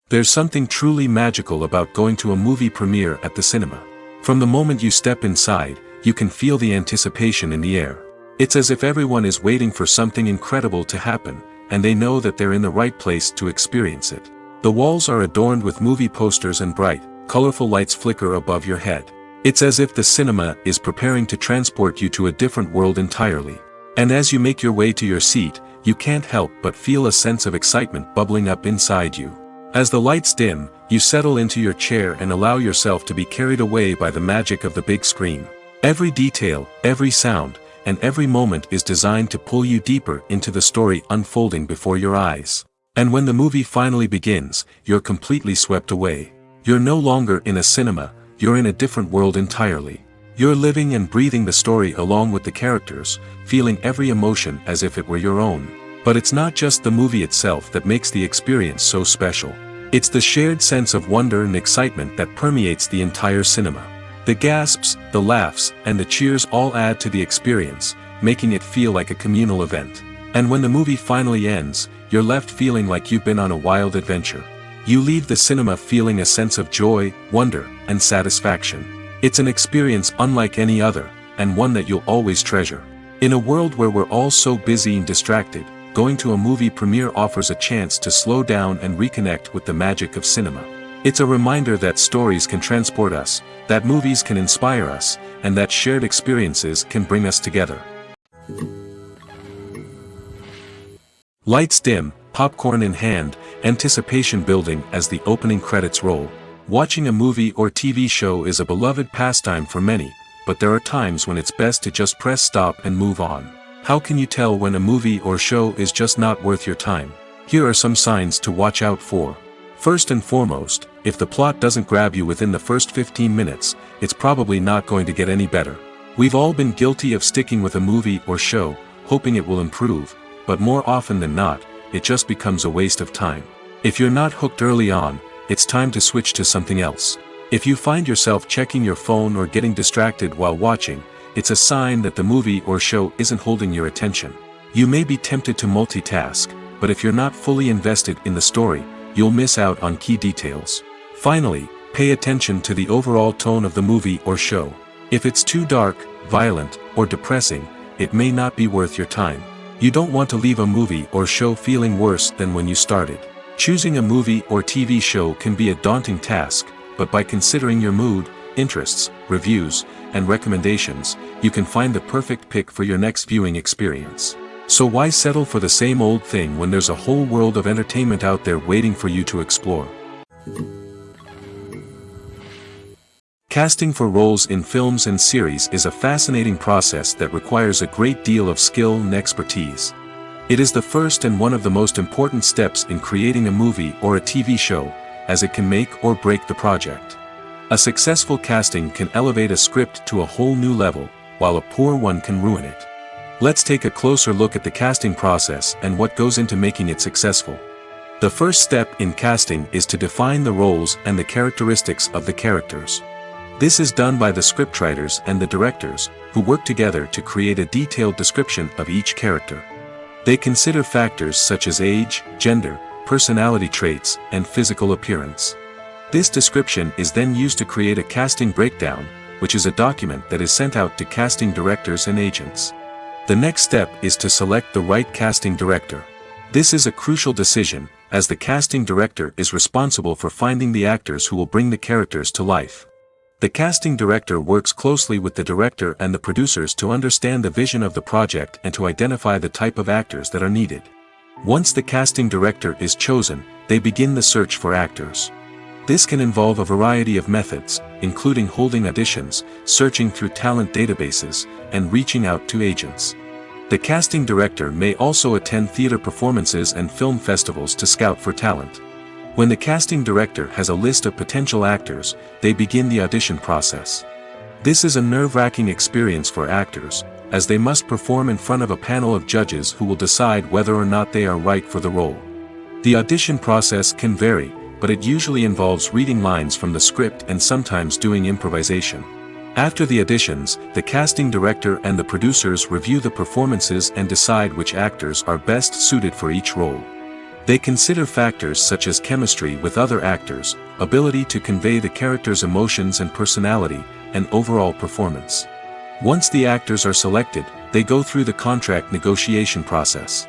There's something truly magical about going to a movie premiere at the cinema. From the moment you step inside, you can feel the anticipation in the air. It's as if everyone is waiting for something incredible to happen, and they know that they're in the right place to experience it. The walls are adorned with movie posters and bright, colorful lights flicker above your head. It's as if the cinema is preparing to transport you to a different world entirely. And as you make your way to your seat, you can't help but feel a sense of excitement bubbling up inside you. As the lights dim, you settle into your chair and allow yourself to be carried away by the magic of the big screen. Every detail, every sound, and every moment is designed to pull you deeper into the story unfolding before your eyes. And when the movie finally begins, you're completely swept away. You're no longer in a cinema, you're in a different world entirely. You're living and breathing the story along with the characters, feeling every emotion as if it were your own. But it's not just the movie itself that makes the experience so special. It's the shared sense of wonder and excitement that permeates the entire cinema. The gasps, the laughs, and the cheers all add to the experience, making it feel like a communal event. And when the movie finally ends, you're left feeling like you've been on a wild adventure. You leave the cinema feeling a sense of joy, wonder, and satisfaction. It's an experience unlike any other, and one that you'll always treasure. In a world where we're all so busy and distracted, going to a movie premiere offers a chance to slow down and reconnect with the magic of cinema. It's a reminder that stories can transport us, that movies can inspire us, and that shared experiences can bring us together. Lights dim, popcorn in hand, anticipation building as the opening credits roll. Watching a movie or TV show is a beloved pastime for many, but there are times when it's best to just press stop and move on. How can you tell when a movie or show is just not worth your time? Here are some signs to watch out for. First and foremost, if the plot doesn't grab you within the first 15 minutes, it's probably not going to get any better. We've all been guilty of sticking with a movie or show, hoping it will improve, but more often than not, it just becomes a waste of time. If you're not hooked early on, it's time to switch to something else. If you find yourself checking your phone or getting distracted while watching, it's a sign that the movie or show isn't holding your attention. You may be tempted to multitask, but if you're not fully invested in the story, you'll miss out on key details. Finally, pay attention to the overall tone of the movie or show. If it's too dark, violent, or depressing, it may not be worth your time. You don't want to leave a movie or show feeling worse than when you started. Choosing a movie or TV show can be a daunting task, but by considering your mood, interests, reviews, and recommendations, you can find the perfect pick for your next viewing experience. So why settle for the same old thing when there's a whole world of entertainment out there waiting for you to explore? Casting for roles in films and series is a fascinating process that requires a great deal of skill and expertise. It is the first and one of the most important steps in creating a movie or a TV show, as it can make or break the project. A successful casting can elevate a script to a whole new level, while a poor one can ruin it. Let's take a closer look at the casting process and what goes into making it successful. The first step in casting is to define the roles and the characteristics of the characters. This is done by the scriptwriters and the directors, who work together to create a detailed description of each character. They consider factors such as age, gender, personality traits, and physical appearance. This description is then used to create a casting breakdown, which is a document that is sent out to casting directors and agents. The next step is to select the right casting director. This is a crucial decision, as the casting director is responsible for finding the actors who will bring the characters to life. The casting director works closely with the director and the producers to understand the vision of the project and to identify the type of actors that are needed. Once the casting director is chosen, they begin the search for actors. This can involve a variety of methods, including holding auditions, searching through talent databases, and reaching out to agents. The casting director may also attend theater performances and film festivals to scout for talent. When the casting director has a list of potential actors, they begin the audition process. This is a nerve-wracking experience for actors, as they must perform in front of a panel of judges who will decide whether or not they are right for the role. The audition process can vary, but it usually involves reading lines from the script and sometimes doing improvisation. After the auditions, the casting director and the producers review the performances and decide which actors are best suited for each role. They consider factors such as chemistry with other actors, ability to convey the character's emotions and personality, and overall performance. Once the actors are selected, they go through the contract negotiation process.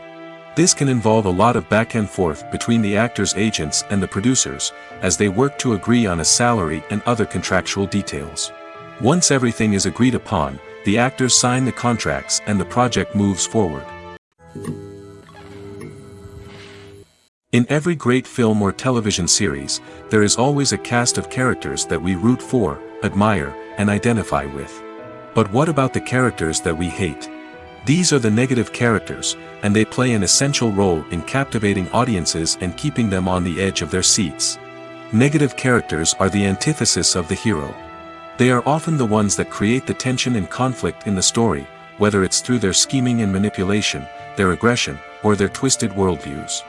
This can involve a lot of back and forth between the actors' agents and the producers, as they work to agree on a salary and other contractual details. Once everything is agreed upon, the actors sign the contracts and the project moves forward. In every great film or television series, there is always a cast of characters that we root for, admire, and identify with. But what about the characters that we hate? These are the negative characters, and they play an essential role in captivating audiences and keeping them on the edge of their seats. Negative characters are the antithesis of the hero. They are often the ones that create the tension and conflict in the story, whether it's through their scheming and manipulation, their aggression, or their twisted worldviews.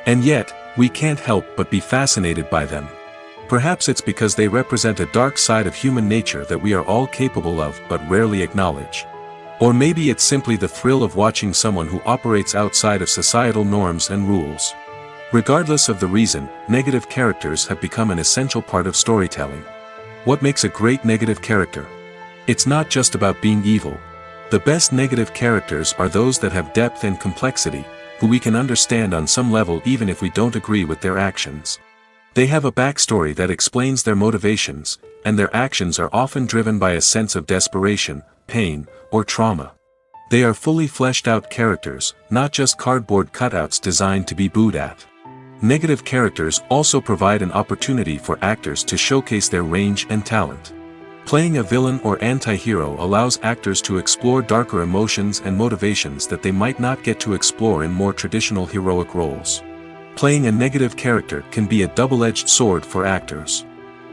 And yet, we can't help but be fascinated by them. Perhaps it's because they represent a dark side of human nature that we are all capable of but rarely acknowledge. Or maybe it's simply the thrill of watching someone who operates outside of societal norms and rules. Regardless of the reason, negative characters have become an essential part of storytelling. What makes a great negative character? It's not just about being evil. The best negative characters are those that have depth and complexity, who we can understand on some level even if we don't agree with their actions. They have a backstory that explains their motivations, and their actions are often driven by a sense of desperation, pain, or trauma. They are fully fleshed out characters, not just cardboard cutouts designed to be booed at. Negative characters also provide an opportunity for actors to showcase their range and talent. Playing a villain or anti-hero allows actors to explore darker emotions and motivations that they might not get to explore in more traditional heroic roles. Playing a negative character can be a double-edged sword for actors.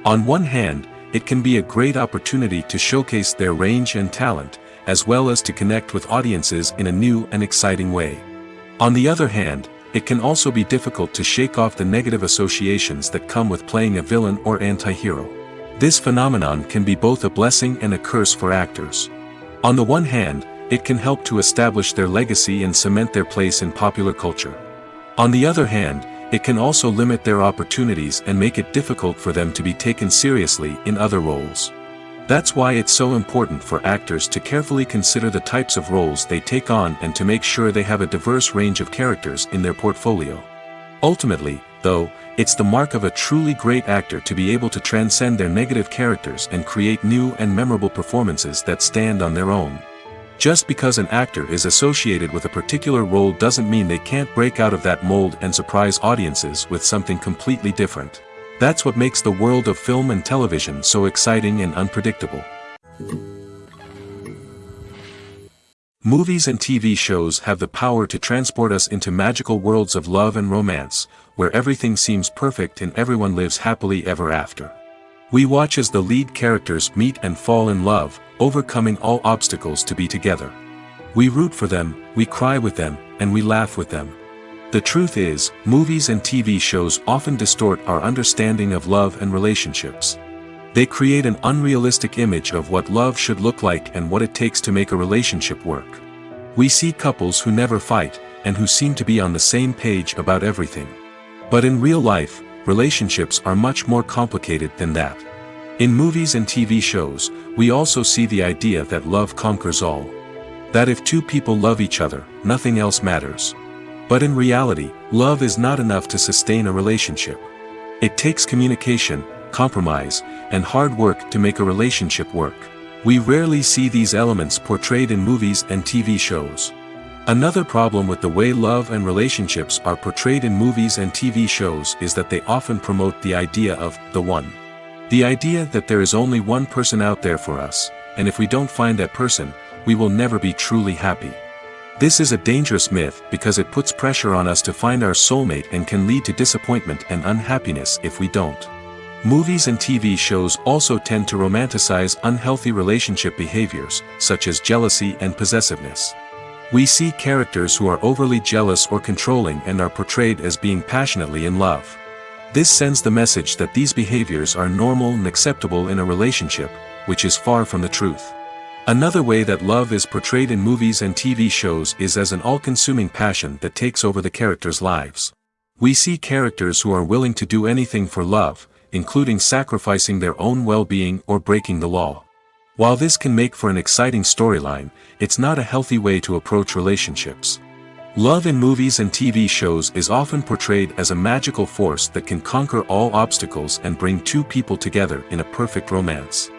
On one hand, it can be a great opportunity to showcase their range and talent, as well as to connect with audiences in a new and exciting way. On the other hand, it can also be difficult to shake off the negative associations that come with playing a villain or anti-hero. This phenomenon can be both a blessing and a curse for actors. On the one hand, it can help to establish their legacy and cement their place in popular culture. On the other hand, it can also limit their opportunities and make it difficult for them to be taken seriously in other roles. That's why it's so important for actors to carefully consider the types of roles they take on and to make sure they have a diverse range of characters in their portfolio. Ultimately, though, it's the mark of a truly great actor to be able to transcend their negative characters and create new and memorable performances that stand on their own. Just because an actor is associated with a particular role doesn't mean they can't break out of that mold and surprise audiences with something completely different. That's what makes the world of film and television so exciting and unpredictable. Movies and TV shows have the power to transport us into magical worlds of love and romance, where everything seems perfect and everyone lives happily ever after. We watch as the lead characters meet and fall in love, overcoming all obstacles to be together. We root for them, we cry with them, and we laugh with them. The truth is, movies and TV shows often distort our understanding of love and relationships. They create an unrealistic image of what love should look like and what it takes to make a relationship work. We see couples who never fight, and who seem to be on the same page about everything. But in real life, relationships are much more complicated than that. In movies and TV shows, we also see the idea that love conquers all. That if two people love each other, nothing else matters. But in reality, love is not enough to sustain a relationship. It takes communication, compromise, and hard work to make a relationship work. We rarely see these elements portrayed in movies and TV shows. Another problem with the way love and relationships are portrayed in movies and TV shows is that they often promote the idea of the one. The idea that there is only one person out there for us, and if we don't find that person, we will never be truly happy. This is a dangerous myth because it puts pressure on us to find our soulmate and can lead to disappointment and unhappiness if we don't. Movies and TV shows also tend to romanticize unhealthy relationship behaviors, such as jealousy and possessiveness. We see characters who are overly jealous or controlling and are portrayed as being passionately in love. This sends the message that these behaviors are normal and acceptable in a relationship, which is far from the truth. Another way that love is portrayed in movies and TV shows is as an all-consuming passion that takes over the characters' lives. We see characters who are willing to do anything for love, including sacrificing their own well-being or breaking the law. While this can make for an exciting storyline, it's not a healthy way to approach relationships. Love in movies and TV shows is often portrayed as a magical force that can conquer all obstacles and bring two people together in a perfect romance.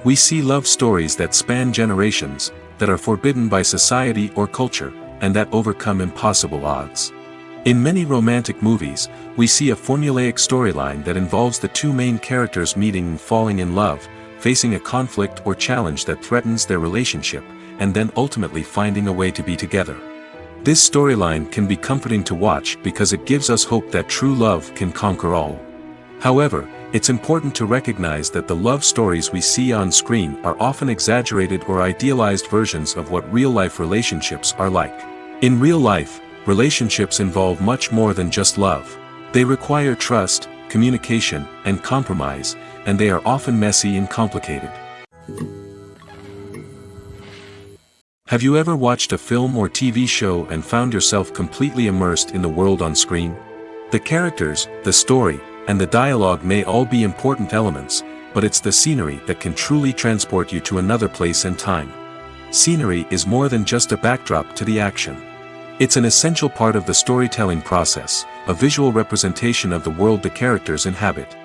We see love stories that span generations, that are forbidden by society or culture, and that overcome impossible odds. In many romantic movies, we see a formulaic storyline that involves the two main characters meeting and falling in love, facing a conflict or challenge that threatens their relationship, and then ultimately finding a way to be together. This storyline can be comforting to watch because it gives us hope that true love can conquer all. However, it's important to recognize that the love stories we see on screen are often exaggerated or idealized versions of what real-life relationships are like. In real life, relationships involve much more than just love. They require trust, communication, and compromise, and they are often messy and complicated. Have you ever watched a film or TV show and found yourself completely immersed in the world on screen? The characters, the story, and the dialogue may all be important elements, but it's the scenery that can truly transport you to another place and time. Scenery is more than just a backdrop to the action. It's an essential part of the storytelling process, a visual representation of the world the characters inhabit.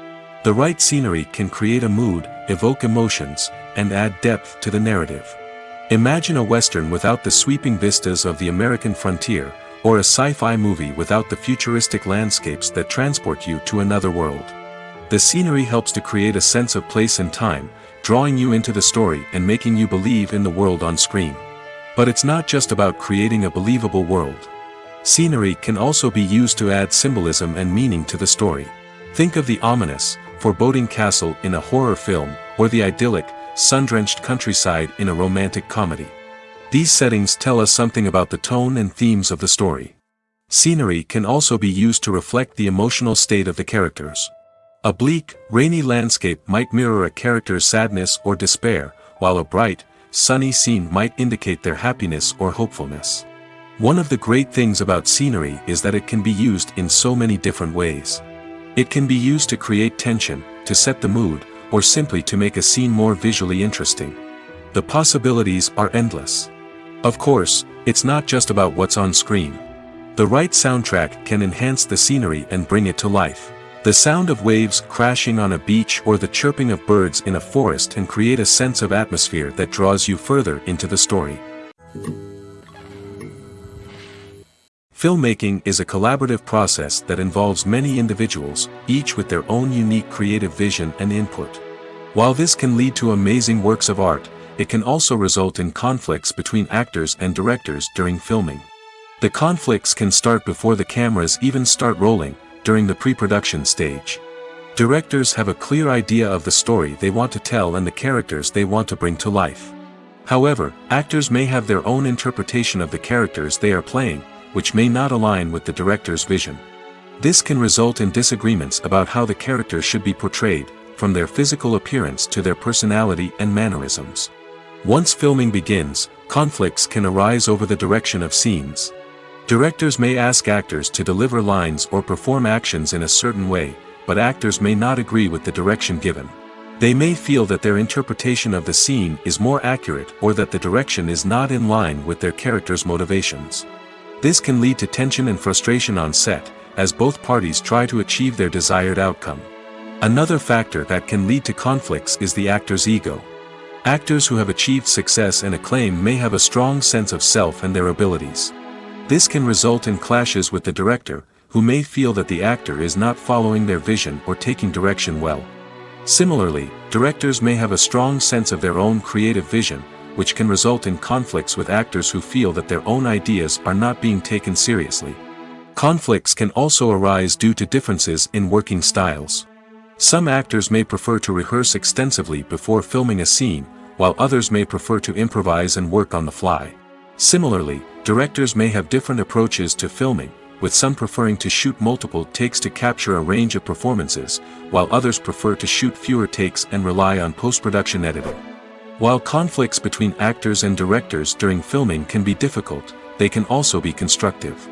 The right scenery can create a mood, evoke emotions, and add depth to the narrative. Imagine a Western without the sweeping vistas of the American frontier, or a sci-fi movie without the futuristic landscapes that transport you to another world. The scenery helps to create a sense of place and time, drawing you into the story and making you believe in the world on screen. But it's not just about creating a believable world. Scenery can also be used to add symbolism and meaning to the story. Think of the ominous, foreboding castle in a horror film, or the idyllic, sun-drenched countryside in a romantic comedy. These settings tell us something about the tone and themes of the story. Scenery can also be used to reflect the emotional state of the characters. A bleak, rainy landscape might mirror a character's sadness or despair, while a bright, sunny scene might indicate their happiness or hopefulness. One of the great things about scenery is that it can be used in so many different ways. It can be used to create tension, to set the mood, or simply to make a scene more visually interesting. The possibilities are endless. Of course, it's not just about what's on screen. The right soundtrack can enhance the scenery and bring it to life. The sound of waves crashing on a beach or the chirping of birds in a forest can create a sense of atmosphere that draws you further into the story. Filmmaking is a collaborative process that involves many individuals, each with their own unique creative vision and input. While this can lead to amazing works of art, it can also result in conflicts between actors and directors during filming. The conflicts can start before the cameras even start rolling, during the pre-production stage. Directors have a clear idea of the story they want to tell and the characters they want to bring to life. However, actors may have their own interpretation of the characters they are playing, which may not align with the director's vision. This can result in disagreements about how the characters should be portrayed, from their physical appearance to their personality and mannerisms. Once filming begins, conflicts can arise over the direction of scenes. Directors may ask actors to deliver lines or perform actions in a certain way, but actors may not agree with the direction given. They may feel that their interpretation of the scene is more accurate or that the direction is not in line with their character's motivations. This can lead to tension and frustration on set, as both parties try to achieve their desired outcome. Another factor that can lead to conflicts is the actor's ego. Actors who have achieved success and acclaim may have a strong sense of self and their abilities. This can result in clashes with the director, who may feel that the actor is not following their vision or taking direction well. Similarly, directors may have a strong sense of their own creative vision, which can result in conflicts with actors who feel that their own ideas are not being taken seriously. Conflicts can also arise due to differences in working styles. Some actors may prefer to rehearse extensively before filming a scene, while others may prefer to improvise and work on the fly. Similarly, directors may have different approaches to filming, with some preferring to shoot multiple takes to capture a range of performances, while others prefer to shoot fewer takes and rely on post-production editing. While conflicts between actors and directors during filming can be difficult, they can also be constructive.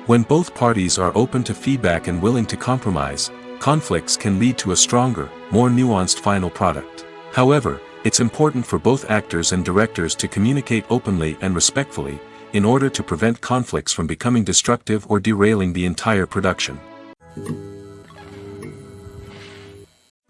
When both parties are open to feedback and willing to compromise, conflicts can lead to a stronger, more nuanced final product. However, it's important for both actors and directors to communicate openly and respectfully, in order to prevent conflicts from becoming destructive or derailing the entire production.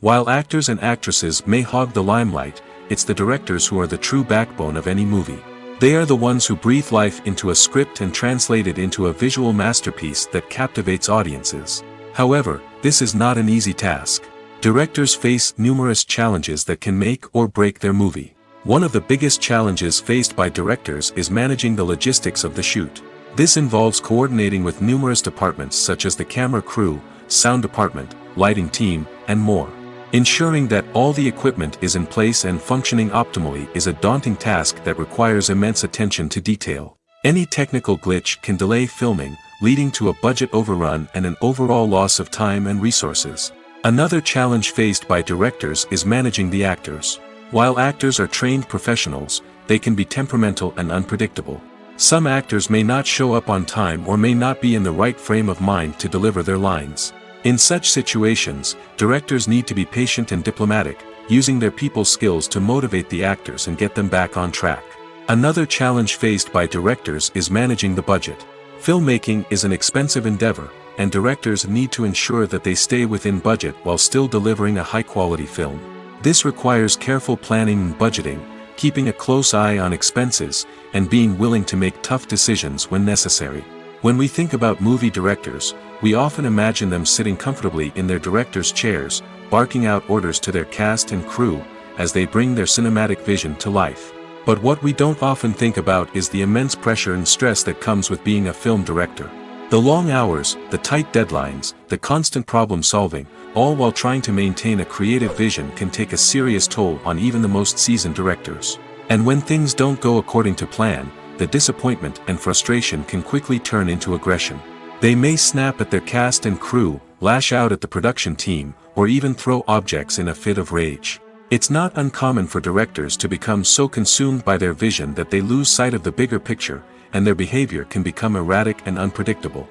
While actors and actresses may hog the limelight, it's the directors who are the true backbone of any movie. They are the ones who breathe life into a script and translate it into a visual masterpiece that captivates audiences. However, this is not an easy task. Directors face numerous challenges that can make or break their movie. One of the biggest challenges faced by directors is managing the logistics of the shoot. This involves coordinating with numerous departments such as the camera crew, sound department, lighting team, and more. Ensuring that all the equipment is in place and functioning optimally is a daunting task that requires immense attention to detail. Any technical glitch can delay filming, leading to a budget overrun and an overall loss of time and resources. Another challenge faced by directors is managing the actors. While actors are trained professionals, they can be temperamental and unpredictable. Some actors may not show up on time or may not be in the right frame of mind to deliver their lines. In such situations, directors need to be patient and diplomatic, using their people skills to motivate the actors and get them back on track. Another challenge faced by directors is managing the budget. Filmmaking is an expensive endeavor, and directors need to ensure that they stay within budget while still delivering a high-quality film. This requires careful planning and budgeting, keeping a close eye on expenses, and being willing to make tough decisions when necessary. When we think about movie directors, we often imagine them sitting comfortably in their director's chairs, barking out orders to their cast and crew, as they bring their cinematic vision to life. But what we don't often think about is the immense pressure and stress that comes with being a film director. The long hours, the tight deadlines, the constant problem solving, all while trying to maintain a creative vision can take a serious toll on even the most seasoned directors. And when things don't go according to plan, the disappointment and frustration can quickly turn into aggression. They may snap at their cast and crew, lash out at the production team, or even throw objects in a fit of rage. It's not uncommon for directors to become so consumed by their vision that they lose sight of the bigger picture, and their behavior can become erratic and unpredictable.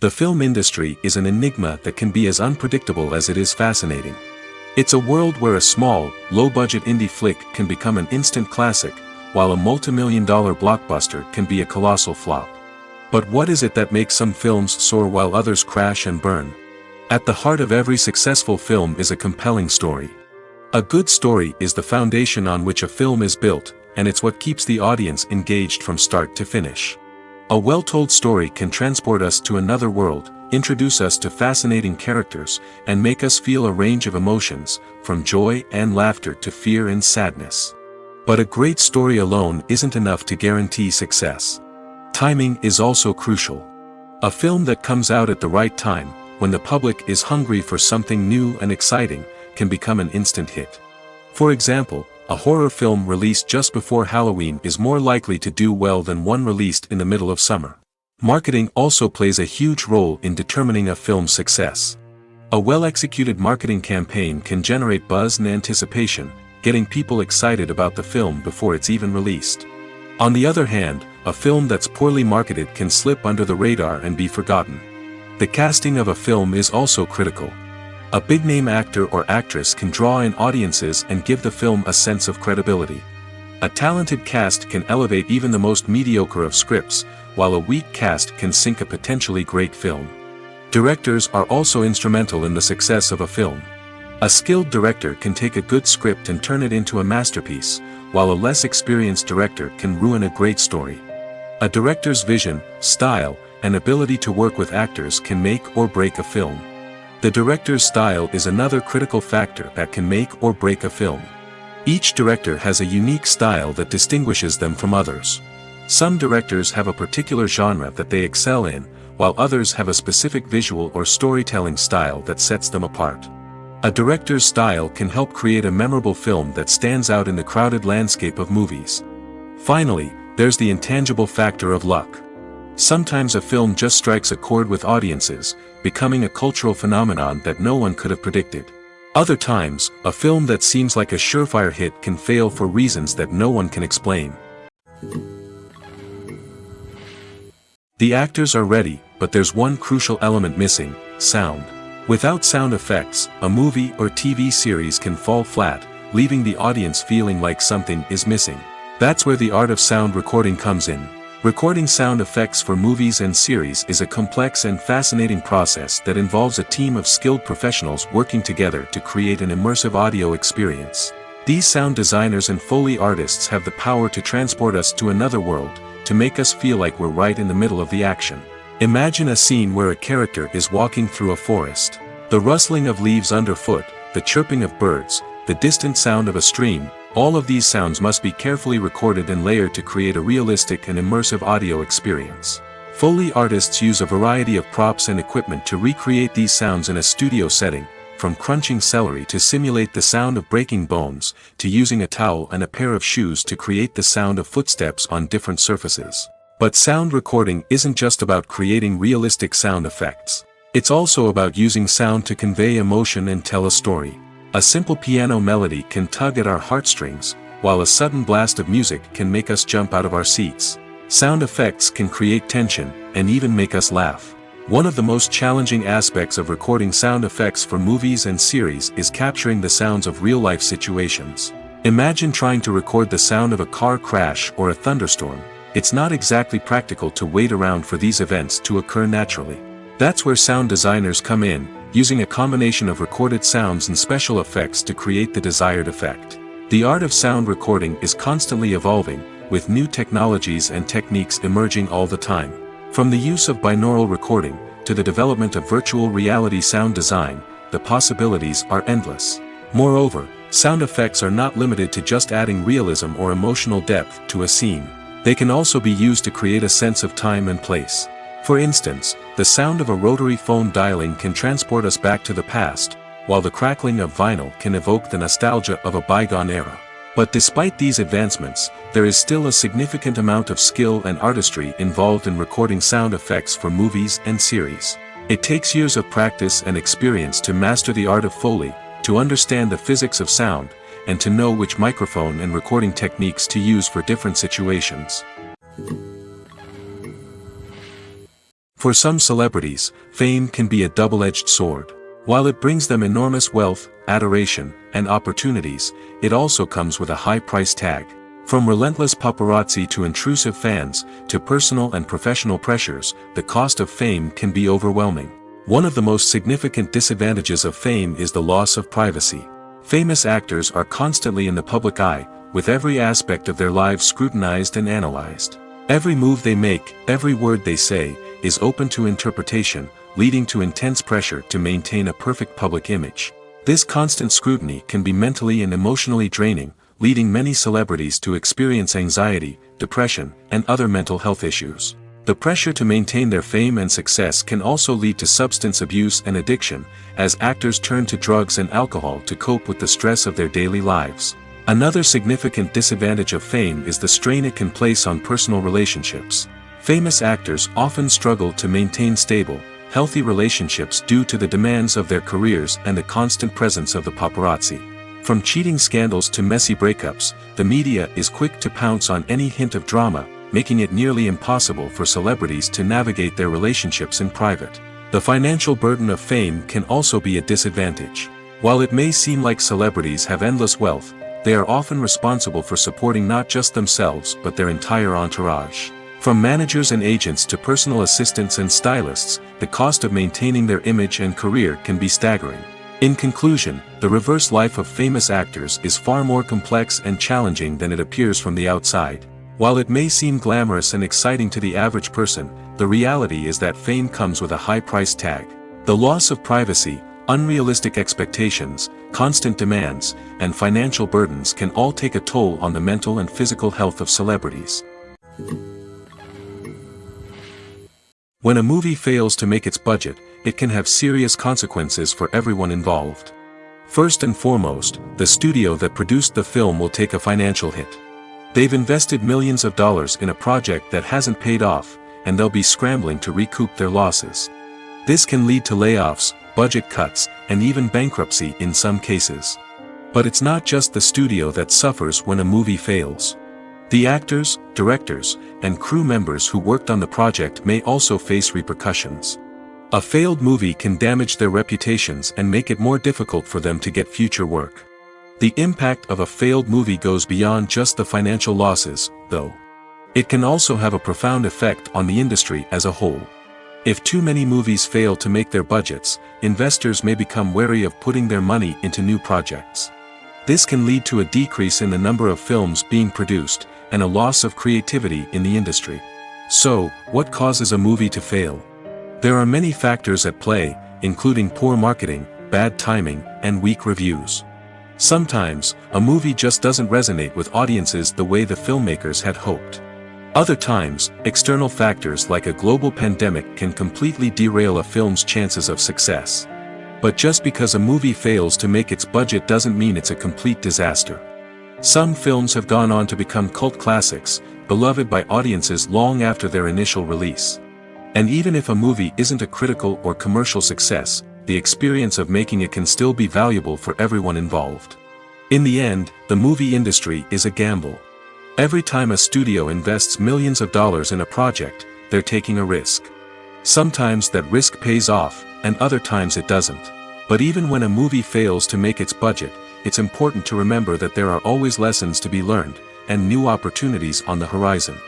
The film industry is an enigma that can be as unpredictable as it is fascinating. It's a world where a small, low-budget indie flick can become an instant classic, while a multi-million-dollar blockbuster can be a colossal flop. But what is it that makes some films soar while others crash and burn? At the heart of every successful film is a compelling story. A good story is the foundation on which a film is built, and it's what keeps the audience engaged from start to finish. A well-told story can transport us to another world, introduce us to fascinating characters, and make us feel a range of emotions, from joy and laughter to fear and sadness. But a great story alone isn't enough to guarantee success. Timing is also crucial. A film that comes out at the right time, when the public is hungry for something new and exciting, can become an instant hit. For example, a horror film released just before Halloween is more likely to do well than one released in the middle of summer. Marketing also plays a huge role in determining a film's success. A well-executed marketing campaign can generate buzz and anticipation, getting people excited about the film before it's even released. On the other hand, a film that's poorly marketed can slip under the radar and be forgotten. The casting of a film is also critical. A big-name actor or actress can draw in audiences and give the film a sense of credibility. A talented cast can elevate even the most mediocre of scripts, while a weak cast can sink a potentially great film. Directors are also instrumental in the success of a film. A skilled director can take a good script and turn it into a masterpiece, while a less experienced director can ruin a great story. A director's vision, style, and ability to work with actors can make or break a film. The director's style is another critical factor that can make or break a film. Each director has a unique style that distinguishes them from others. Some directors have a particular genre that they excel in, while others have a specific visual or storytelling style that sets them apart. A director's style can help create a memorable film that stands out in the crowded landscape of movies. Finally, there's the intangible factor of luck. Sometimes a film just strikes a chord with audiences, becoming a cultural phenomenon that no one could have predicted. Other times, a film that seems like a surefire hit can fail for reasons that no one can explain. The actors are ready, but there's one crucial element missing: sound. Without sound effects, a movie or TV series can fall flat, leaving the audience feeling like something is missing. That's where the art of sound recording comes in. Recording sound effects for movies and series is a complex and fascinating process that involves a team of skilled professionals working together to create an immersive audio experience. These sound designers and Foley artists have the power to transport us to another world, to make us feel like we're right in the middle of the action. Imagine a scene where a character is walking through a forest. The rustling of leaves underfoot, the chirping of birds, the distant sound of a stream, all of these sounds must be carefully recorded and layered to create a realistic and immersive audio experience. Foley artists use a variety of props and equipment to recreate these sounds in a studio setting, from crunching celery to simulate the sound of breaking bones, to using a towel and a pair of shoes to create the sound of footsteps on different surfaces. But sound recording isn't just about creating realistic sound effects. It's also about using sound to convey emotion and tell a story. A simple piano melody can tug at our heartstrings, while a sudden blast of music can make us jump out of our seats. Sound effects can create tension, and even make us laugh. One of the most challenging aspects of recording sound effects for movies and series is capturing the sounds of real-life situations. Imagine trying to record the sound of a car crash or a thunderstorm. It's not exactly practical to wait around for these events to occur naturally. That's where sound designers come in, using a combination of recorded sounds and special effects to create the desired effect. The art of sound recording is constantly evolving, with new technologies and techniques emerging all the time. From the use of binaural recording, to the development of virtual reality sound design, the possibilities are endless. Moreover, sound effects are not limited to just adding realism or emotional depth to a scene. They can also be used to create a sense of time and place. For instance, the sound of a rotary phone dialing can transport us back to the past, while the crackling of vinyl can evoke the nostalgia of a bygone era. But despite these advancements, there is still a significant amount of skill and artistry involved in recording sound effects for movies and series. It takes years of practice and experience to master the art of Foley, to understand the physics of sound, and to know which microphone and recording techniques to use for different situations. For some celebrities, fame can be a double-edged sword. While it brings them enormous wealth, adoration, and opportunities, it also comes with a high price tag. From relentless paparazzi to intrusive fans, to personal and professional pressures, the cost of fame can be overwhelming. One of the most significant disadvantages of fame is the loss of privacy. Famous actors are constantly in the public eye, with every aspect of their lives scrutinized and analyzed. Every move they make, every word they say, is open to interpretation, leading to intense pressure to maintain a perfect public image. This constant scrutiny can be mentally and emotionally draining, leading many celebrities to experience anxiety, depression, and other mental health issues. The pressure to maintain their fame and success can also lead to substance abuse and addiction, as actors turn to drugs and alcohol to cope with the stress of their daily lives. Another significant disadvantage of fame is the strain it can place on personal relationships. Famous actors often struggle to maintain stable, healthy relationships due to the demands of their careers and the constant presence of the paparazzi. From cheating scandals to messy breakups, the media is quick to pounce on any hint of drama, making it nearly impossible for celebrities to navigate their relationships in private. The financial burden of fame can also be a disadvantage. While it may seem like celebrities have endless wealth, they are often responsible for supporting not just themselves but their entire entourage. From managers and agents to personal assistants and stylists, the cost of maintaining their image and career can be staggering. In conclusion, the reverse life of famous actors is far more complex and challenging than it appears from the outside. While it may seem glamorous and exciting to the average person, the reality is that fame comes with a high price tag. The loss of privacy, unrealistic expectations, constant demands, and financial burdens can all take a toll on the mental and physical health of celebrities. When a movie fails to make its budget, it can have serious consequences for everyone involved. First and foremost, the studio that produced the film will take a financial hit. They've invested millions of dollars in a project that hasn't paid off, and they'll be scrambling to recoup their losses. This can lead to layoffs, budget cuts, and even bankruptcy in some cases. But it's not just the studio that suffers when a movie fails. The actors, directors, and crew members who worked on the project may also face repercussions. A failed movie can damage their reputations and make it more difficult for them to get future work. The impact of a failed movie goes beyond just the financial losses, though. It can also have a profound effect on the industry as a whole. If too many movies fail to make their budgets, investors may become wary of putting their money into new projects. This can lead to a decrease in the number of films being produced, and a loss of creativity in the industry. So, what causes a movie to fail? There are many factors at play, including poor marketing, bad timing, and weak reviews. Sometimes, a movie just doesn't resonate with audiences the way the filmmakers had hoped. Other times, external factors like a global pandemic can completely derail a film's chances of success. But just because a movie fails to make its budget doesn't mean it's a complete disaster. Some films have gone on to become cult classics, beloved by audiences long after their initial release. And even if a movie isn't a critical or commercial success, the experience of making it can still be valuable for everyone involved. In the end, the movie industry is a gamble. Every time a studio invests millions of dollars in a project, they're taking a risk. Sometimes that risk pays off, and other times it doesn't. But even when a movie fails to make its budget, it's important to remember that there are always lessons to be learned, and new opportunities on the horizon.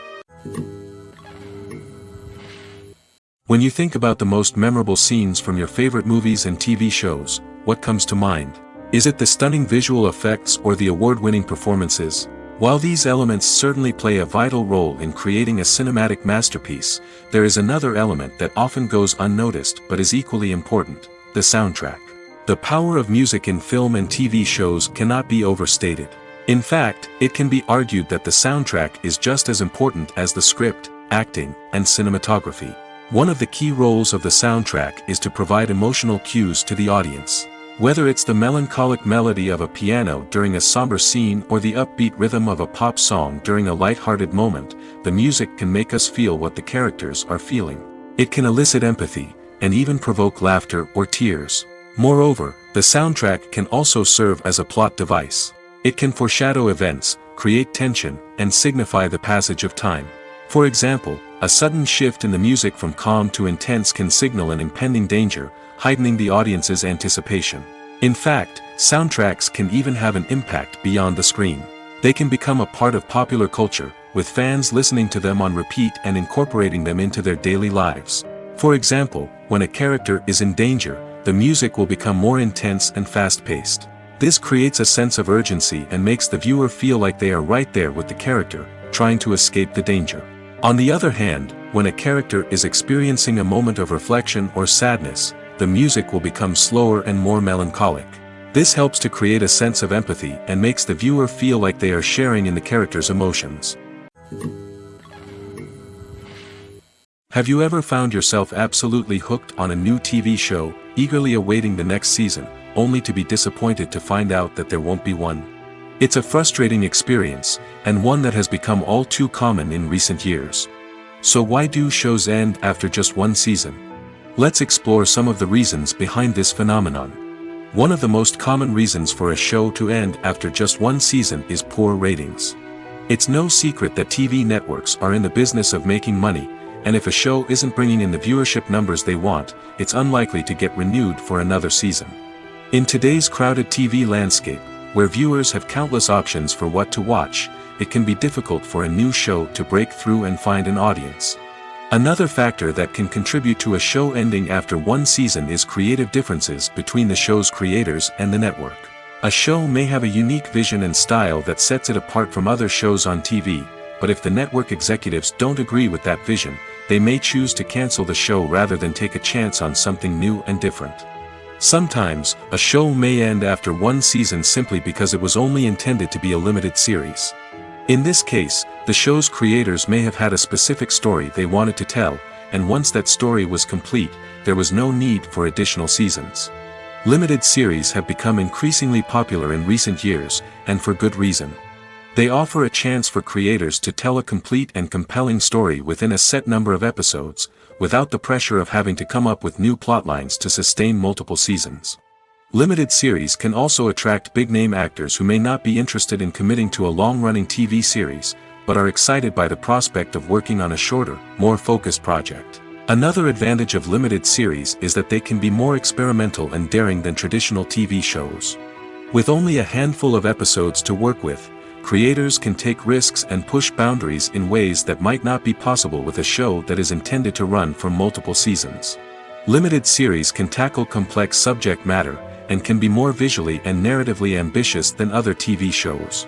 When you think about the most memorable scenes from your favorite movies and TV shows, what comes to mind? Is it the stunning visual effects or the award-winning performances? While these elements certainly play a vital role in creating a cinematic masterpiece, there is another element that often goes unnoticed but is equally important: the soundtrack. The power of music in film and TV shows cannot be overstated. In fact, it can be argued that the soundtrack is just as important as the script, acting, and cinematography. One of the key roles of the soundtrack is to provide emotional cues to the audience. Whether it's the melancholic melody of a piano during a somber scene or the upbeat rhythm of a pop song during a light-hearted moment, the music can make us feel what the characters are feeling. It can elicit empathy, and even provoke laughter or tears. Moreover, the soundtrack can also serve as a plot device. It can foreshadow events, create tension, and signify the passage of time. For example, a sudden shift in the music from calm to intense can signal an impending danger, heightening the audience's anticipation. In fact, soundtracks can even have an impact beyond the screen. They can become a part of popular culture, with fans listening to them on repeat and incorporating them into their daily lives. For example, when a character is in danger, the music will become more intense and fast-paced. This creates a sense of urgency and makes the viewer feel like they are right there with the character, trying to escape the danger. On the other hand, when a character is experiencing a moment of reflection or sadness, the music will become slower and more melancholic. This helps to create a sense of empathy and makes the viewer feel like they are sharing in the character's emotions. Have you ever found yourself absolutely hooked on a new TV show, eagerly awaiting the next season, only to be disappointed to find out that there won't be one? It's a frustrating experience, and one that has become all too common in recent years. So why do shows end after just one season? Let's explore some of the reasons behind this phenomenon. One of the most common reasons for a show to end after just one season is poor ratings. It's no secret that TV networks are in the business of making money, and if a show isn't bringing in the viewership numbers they want, it's unlikely to get renewed for another season. In today's crowded TV landscape, where viewers have countless options for what to watch, it can be difficult for a new show to break through and find an audience. Another factor that can contribute to a show ending after one season is creative differences between the show's creators and the network. A show may have a unique vision and style that sets it apart from other shows on TV, but if the network executives don't agree with that vision, they may choose to cancel the show rather than take a chance on something new and different. Sometimes, a show may end after one season simply because it was only intended to be a limited series. In this case, the show's creators may have had a specific story they wanted to tell, and once that story was complete, there was no need for additional seasons. Limited series have become increasingly popular in recent years, and for good reason. They offer a chance for creators to tell a complete and compelling story within a set number of episodes, without the pressure of having to come up with new plotlines to sustain multiple seasons. Limited series can also attract big-name actors who may not be interested in committing to a long-running TV series, but are excited by the prospect of working on a shorter, more focused project. Another advantage of limited series is that they can be more experimental and daring than traditional TV shows. With only a handful of episodes to work with, creators can take risks and push boundaries in ways that might not be possible with a show that is intended to run for multiple seasons. Limited series can tackle complex subject matter, and can be more visually and narratively ambitious than other TV shows.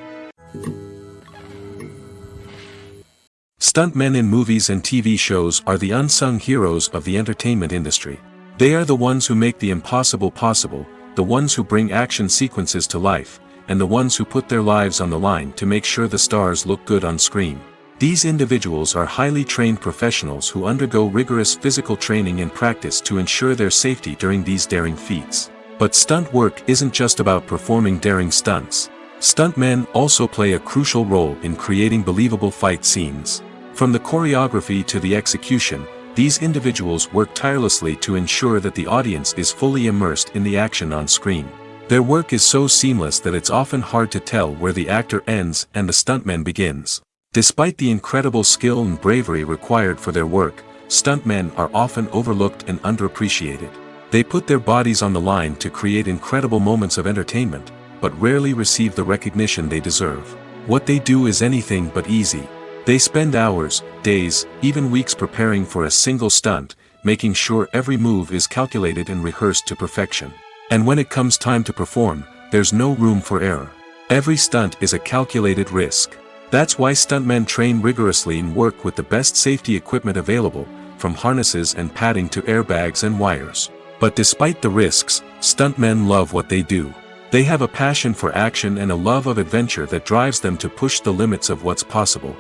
Stuntmen in movies and TV shows are the unsung heroes of the entertainment industry. They are the ones who make the impossible possible, the ones who bring action sequences to life, and the ones who put their lives on the line to make sure the stars look good on screen. These individuals are highly trained professionals who undergo rigorous physical training and practice to ensure their safety during these daring feats. But stunt work isn't just about performing daring stunts. Stuntmen also play a crucial role in creating believable fight scenes. From the choreography to the execution, these individuals work tirelessly to ensure that the audience is fully immersed in the action on screen. Their work is so seamless that it's often hard to tell where the actor ends and the stuntman begins. Despite the incredible skill and bravery required for their work, stuntmen are often overlooked and underappreciated. They put their bodies on the line to create incredible moments of entertainment, but rarely receive the recognition they deserve. What they do is anything but easy. They spend hours, days, even weeks preparing for a single stunt, making sure every move is calculated and rehearsed to perfection. And when it comes time to perform, there's no room for error. Every stunt is a calculated risk. That's why stuntmen train rigorously and work with the best safety equipment available, from harnesses and padding to airbags and wires. But despite the risks, stuntmen love what they do. They have a passion for action and a love of adventure that drives them to push the limits of what's possible.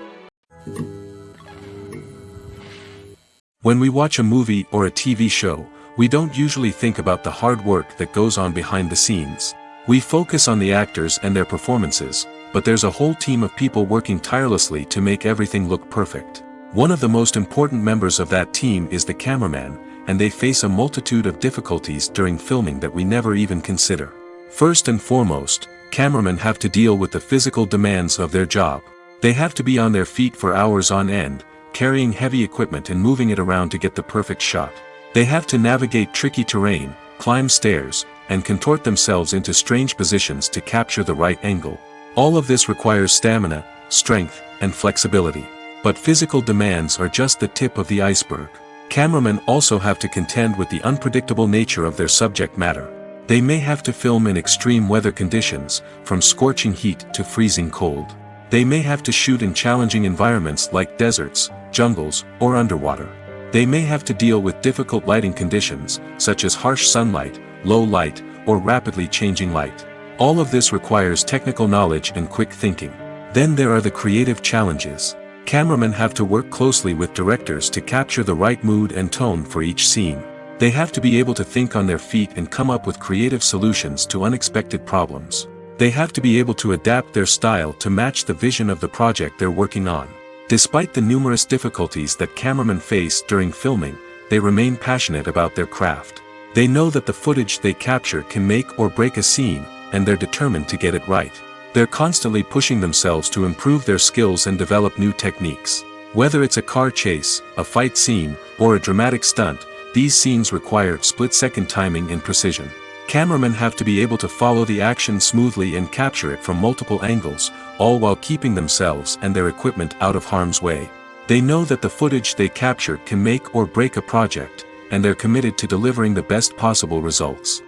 When we watch a movie or a TV show, we don't usually think about the hard work that goes on behind the scenes. We focus on the actors and their performances, but there's a whole team of people working tirelessly to make everything look perfect. One of the most important members of that team is the cameraman, and they face a multitude of difficulties during filming that we never even consider. First and foremost, cameramen have to deal with the physical demands of their job. They have to be on their feet for hours on end, carrying heavy equipment and moving it around to get the perfect shot. They have to navigate tricky terrain, climb stairs, and contort themselves into strange positions to capture the right angle. All of this requires stamina, strength, and flexibility. But physical demands are just the tip of the iceberg. Cameramen also have to contend with the unpredictable nature of their subject matter. They may have to film in extreme weather conditions, from scorching heat to freezing cold. They may have to shoot in challenging environments like deserts, jungles, or underwater. They may have to deal with difficult lighting conditions, such as harsh sunlight, low light, or rapidly changing light. All of this requires technical knowledge and quick thinking. Then there are the creative challenges. Cameramen have to work closely with directors to capture the right mood and tone for each scene. They have to be able to think on their feet and come up with creative solutions to unexpected problems. They have to be able to adapt their style to match the vision of the project they're working on. Despite the numerous difficulties that cameramen face during filming, they remain passionate about their craft. They know that the footage they capture can make or break a scene, and they're determined to get it right. They're constantly pushing themselves to improve their skills and develop new techniques. Whether it's a car chase, a fight scene, or a dramatic stunt, these scenes require split-second timing and precision. Cameramen have to be able to follow the action smoothly and capture it from multiple angles, all while keeping themselves and their equipment out of harm's way. They know that the footage they capture can make or break a project, and they're committed to delivering the best possible results.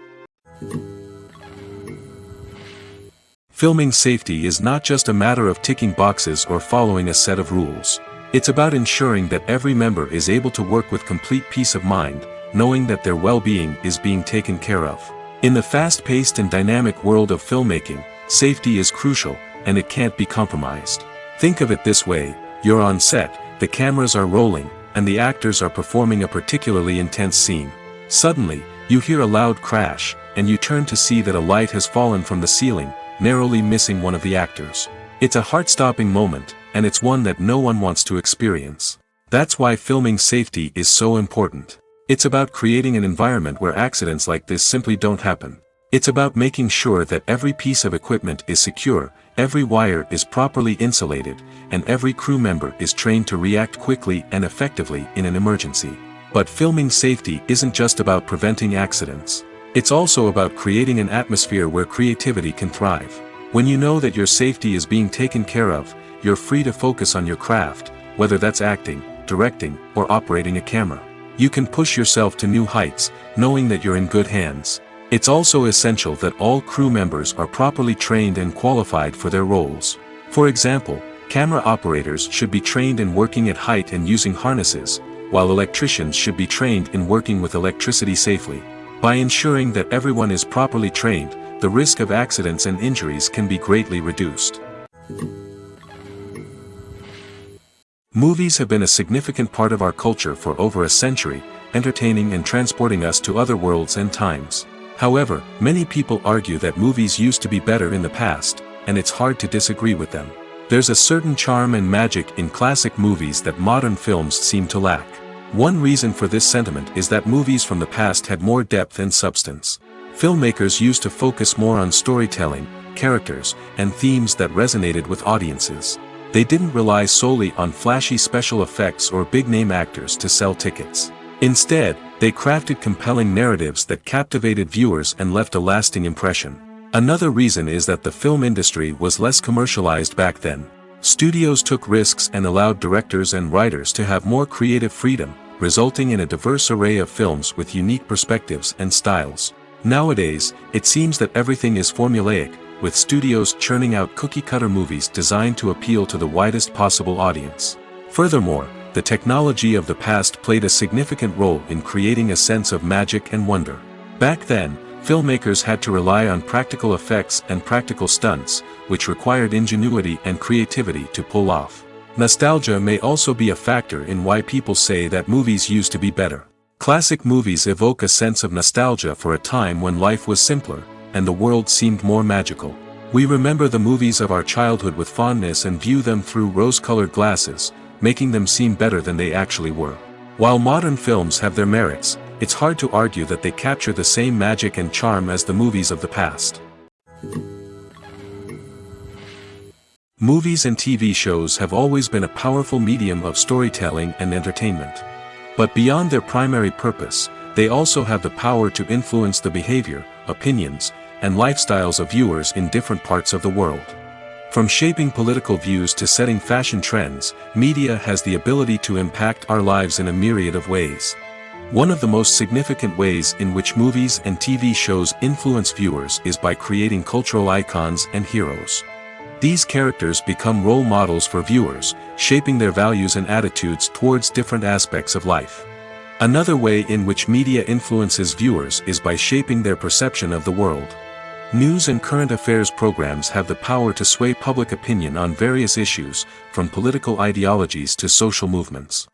Filming safety is not just a matter of ticking boxes or following a set of rules. It's about ensuring that every member is able to work with complete peace of mind, knowing that their well-being is being taken care of. In the fast-paced and dynamic world of filmmaking, safety is crucial, and it can't be compromised. Think of it this way: you're on set, the cameras are rolling, and the actors are performing a particularly intense scene. Suddenly, you hear a loud crash, and you turn to see that a light has fallen from the ceiling, narrowly missing one of the actors. It's a heart-stopping moment, and it's one that no one wants to experience. That's why filming safety is so important. It's about creating an environment where accidents like this simply don't happen. It's about making sure that every piece of equipment is secure, every wire is properly insulated, and every crew member is trained to react quickly and effectively in an emergency. But filming safety isn't just about preventing accidents. It's also about creating an atmosphere where creativity can thrive. When you know that your safety is being taken care of, you're free to focus on your craft, whether that's acting, directing, or operating a camera. You can push yourself to new heights, knowing that you're in good hands. It's also essential that all crew members are properly trained and qualified for their roles. For example, camera operators should be trained in working at height and using harnesses, while electricians should be trained in working with electricity safely. By ensuring that everyone is properly trained, the risk of accidents and injuries can be greatly reduced. Movies have been a significant part of our culture for over a century, entertaining and transporting us to other worlds and times. However, many people argue that movies used to be better in the past, and it's hard to disagree with them. There's a certain charm and magic in classic movies that modern films seem to lack. One reason for this sentiment is that movies from the past had more depth and substance. Filmmakers used to focus more on storytelling, characters, and themes that resonated with audiences. They didn't rely solely on flashy special effects or big-name actors to sell tickets. Instead, they crafted compelling narratives that captivated viewers and left a lasting impression. Another reason is that the film industry was less commercialized back then. Studios took risks and allowed directors and writers to have more creative freedom, resulting in a diverse array of films with unique perspectives and styles. Nowadays, it seems that everything is formulaic, with studios churning out cookie-cutter movies designed to appeal to the widest possible audience. Furthermore, the technology of the past played a significant role in creating a sense of magic and wonder. Back then, filmmakers had to rely on practical effects and practical stunts, which required ingenuity and creativity to pull off. Nostalgia may also be a factor in why people say that movies used to be better. Classic movies evoke a sense of nostalgia for a time when life was simpler, and the world seemed more magical. We remember the movies of our childhood with fondness and view them through rose-colored glasses, making them seem better than they actually were. While modern films have their merits, it's hard to argue that they capture the same magic and charm as the movies of the past. Movies and TV shows have always been a powerful medium of storytelling and entertainment. But beyond their primary purpose, they also have the power to influence the behavior, opinions, and lifestyles of viewers in different parts of the world. From shaping political views to setting fashion trends, media has the ability to impact our lives in a myriad of ways. One of the most significant ways in which movies and TV shows influence viewers is by creating cultural icons and heroes. These characters become role models for viewers, shaping their values and attitudes towards different aspects of life. Another way in which media influences viewers is by shaping their perception of the world. News and current affairs programs have the power to sway public opinion on various issues, from political ideologies to social movements.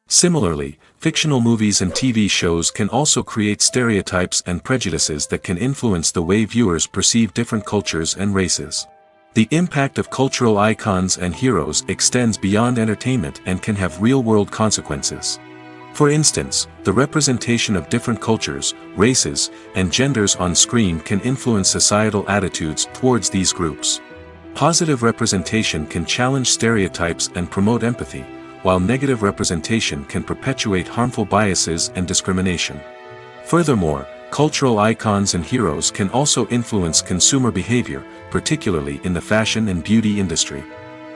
Similarly, fictional movies and TV shows can also create stereotypes and prejudices that can influence the way viewers perceive different cultures and races. The impact of cultural icons and heroes extends beyond entertainment and can have real-world consequences. For instance, the representation of different cultures, races, and genders on screen can influence societal attitudes towards these groups. Positive representation can challenge stereotypes and promote empathy, while negative representation can perpetuate harmful biases and discrimination. Furthermore, cultural icons and heroes can also influence consumer behavior, particularly in the fashion and beauty industry.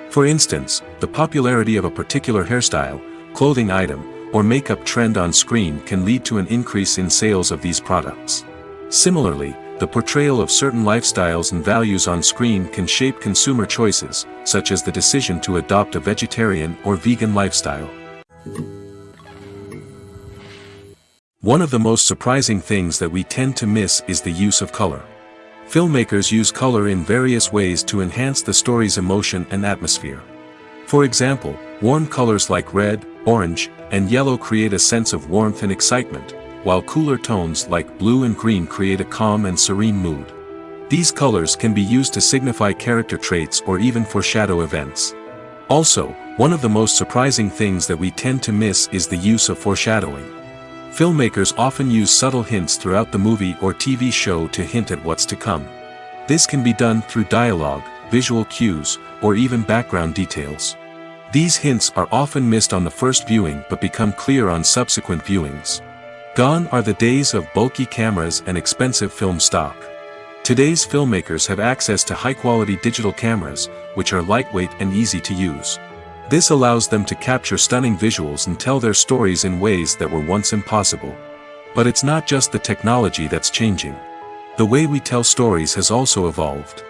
For instance, the popularity of a particular hairstyle, clothing item, or makeup trend on screen can lead to an increase in sales of these products. Similarly, the portrayal of certain lifestyles and values on screen can shape consumer choices, such as the decision to adopt a vegetarian or vegan lifestyle. One of the most surprising things that we tend to miss is the use of color. Filmmakers use color in various ways to enhance the story's emotion and atmosphere. For example, warm colors like red, orange, and yellow create a sense of warmth and excitement, while cooler tones like blue and green create a calm and serene mood. These colors can be used to signify character traits or even foreshadow events. Also, one of the most surprising things that we tend to miss is the use of foreshadowing. Filmmakers often use subtle hints throughout the movie or TV show to hint at what's to come. This can be done through dialogue, visual cues, or even background details. These hints are often missed on the first viewing but become clear on subsequent viewings. Gone are the days of bulky cameras and expensive film stock. Today's filmmakers have access to high-quality digital cameras, which are lightweight and easy to use. This allows them to capture stunning visuals and tell their stories in ways that were once impossible. But it's not just the technology that's changing. The way we tell stories has also evolved.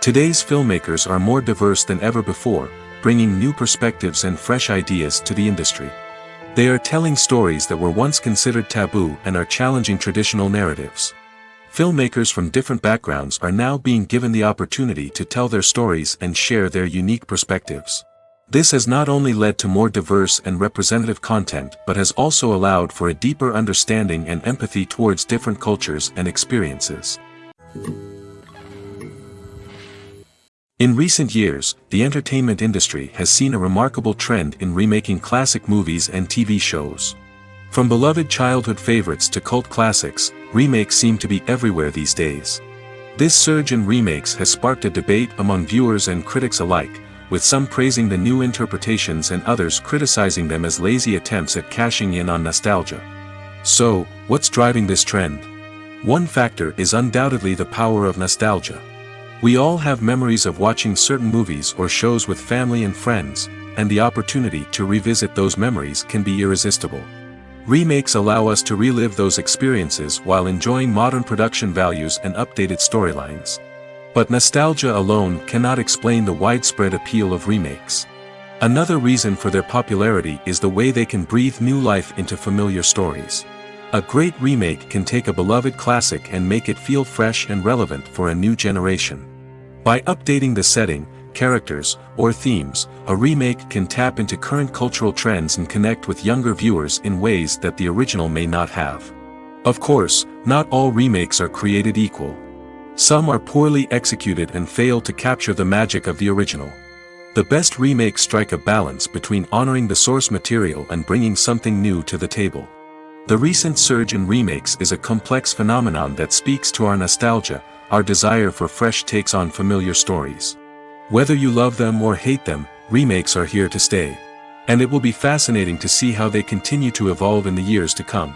Today's filmmakers are more diverse than ever before, bringing new perspectives and fresh ideas to the industry. They are telling stories that were once considered taboo and are challenging traditional narratives. Filmmakers from different backgrounds are now being given the opportunity to tell their stories and share their unique perspectives. This has not only led to more diverse and representative content but has also allowed for a deeper understanding and empathy towards different cultures and experiences. In recent years, the entertainment industry has seen a remarkable trend in remaking classic movies and TV shows. From beloved childhood favorites to cult classics, remakes seem to be everywhere these days. This surge in remakes has sparked a debate among viewers and critics alike, with some praising the new interpretations and others criticizing them as lazy attempts at cashing in on nostalgia. So, what's driving this trend? One factor is undoubtedly the power of nostalgia. We all have memories of watching certain movies or shows with family and friends, and the opportunity to revisit those memories can be irresistible. Remakes allow us to relive those experiences while enjoying modern production values and updated storylines. But nostalgia alone cannot explain the widespread appeal of remakes. Another reason for their popularity is the way they can breathe new life into familiar stories. A great remake can take a beloved classic and make it feel fresh and relevant for a new generation. By updating the setting, characters, or themes, a remake can tap into current cultural trends and connect with younger viewers in ways that the original may not have. Of course, not all remakes are created equal. Some are poorly executed and fail to capture the magic of the original. The best remakes strike a balance between honoring the source material and bringing something new to the table. The recent surge in remakes is a complex phenomenon that speaks to our nostalgia, our desire for fresh takes on familiar stories. Whether you love them or hate them, remakes are here to stay. And it will be fascinating to see how they continue to evolve in the years to come.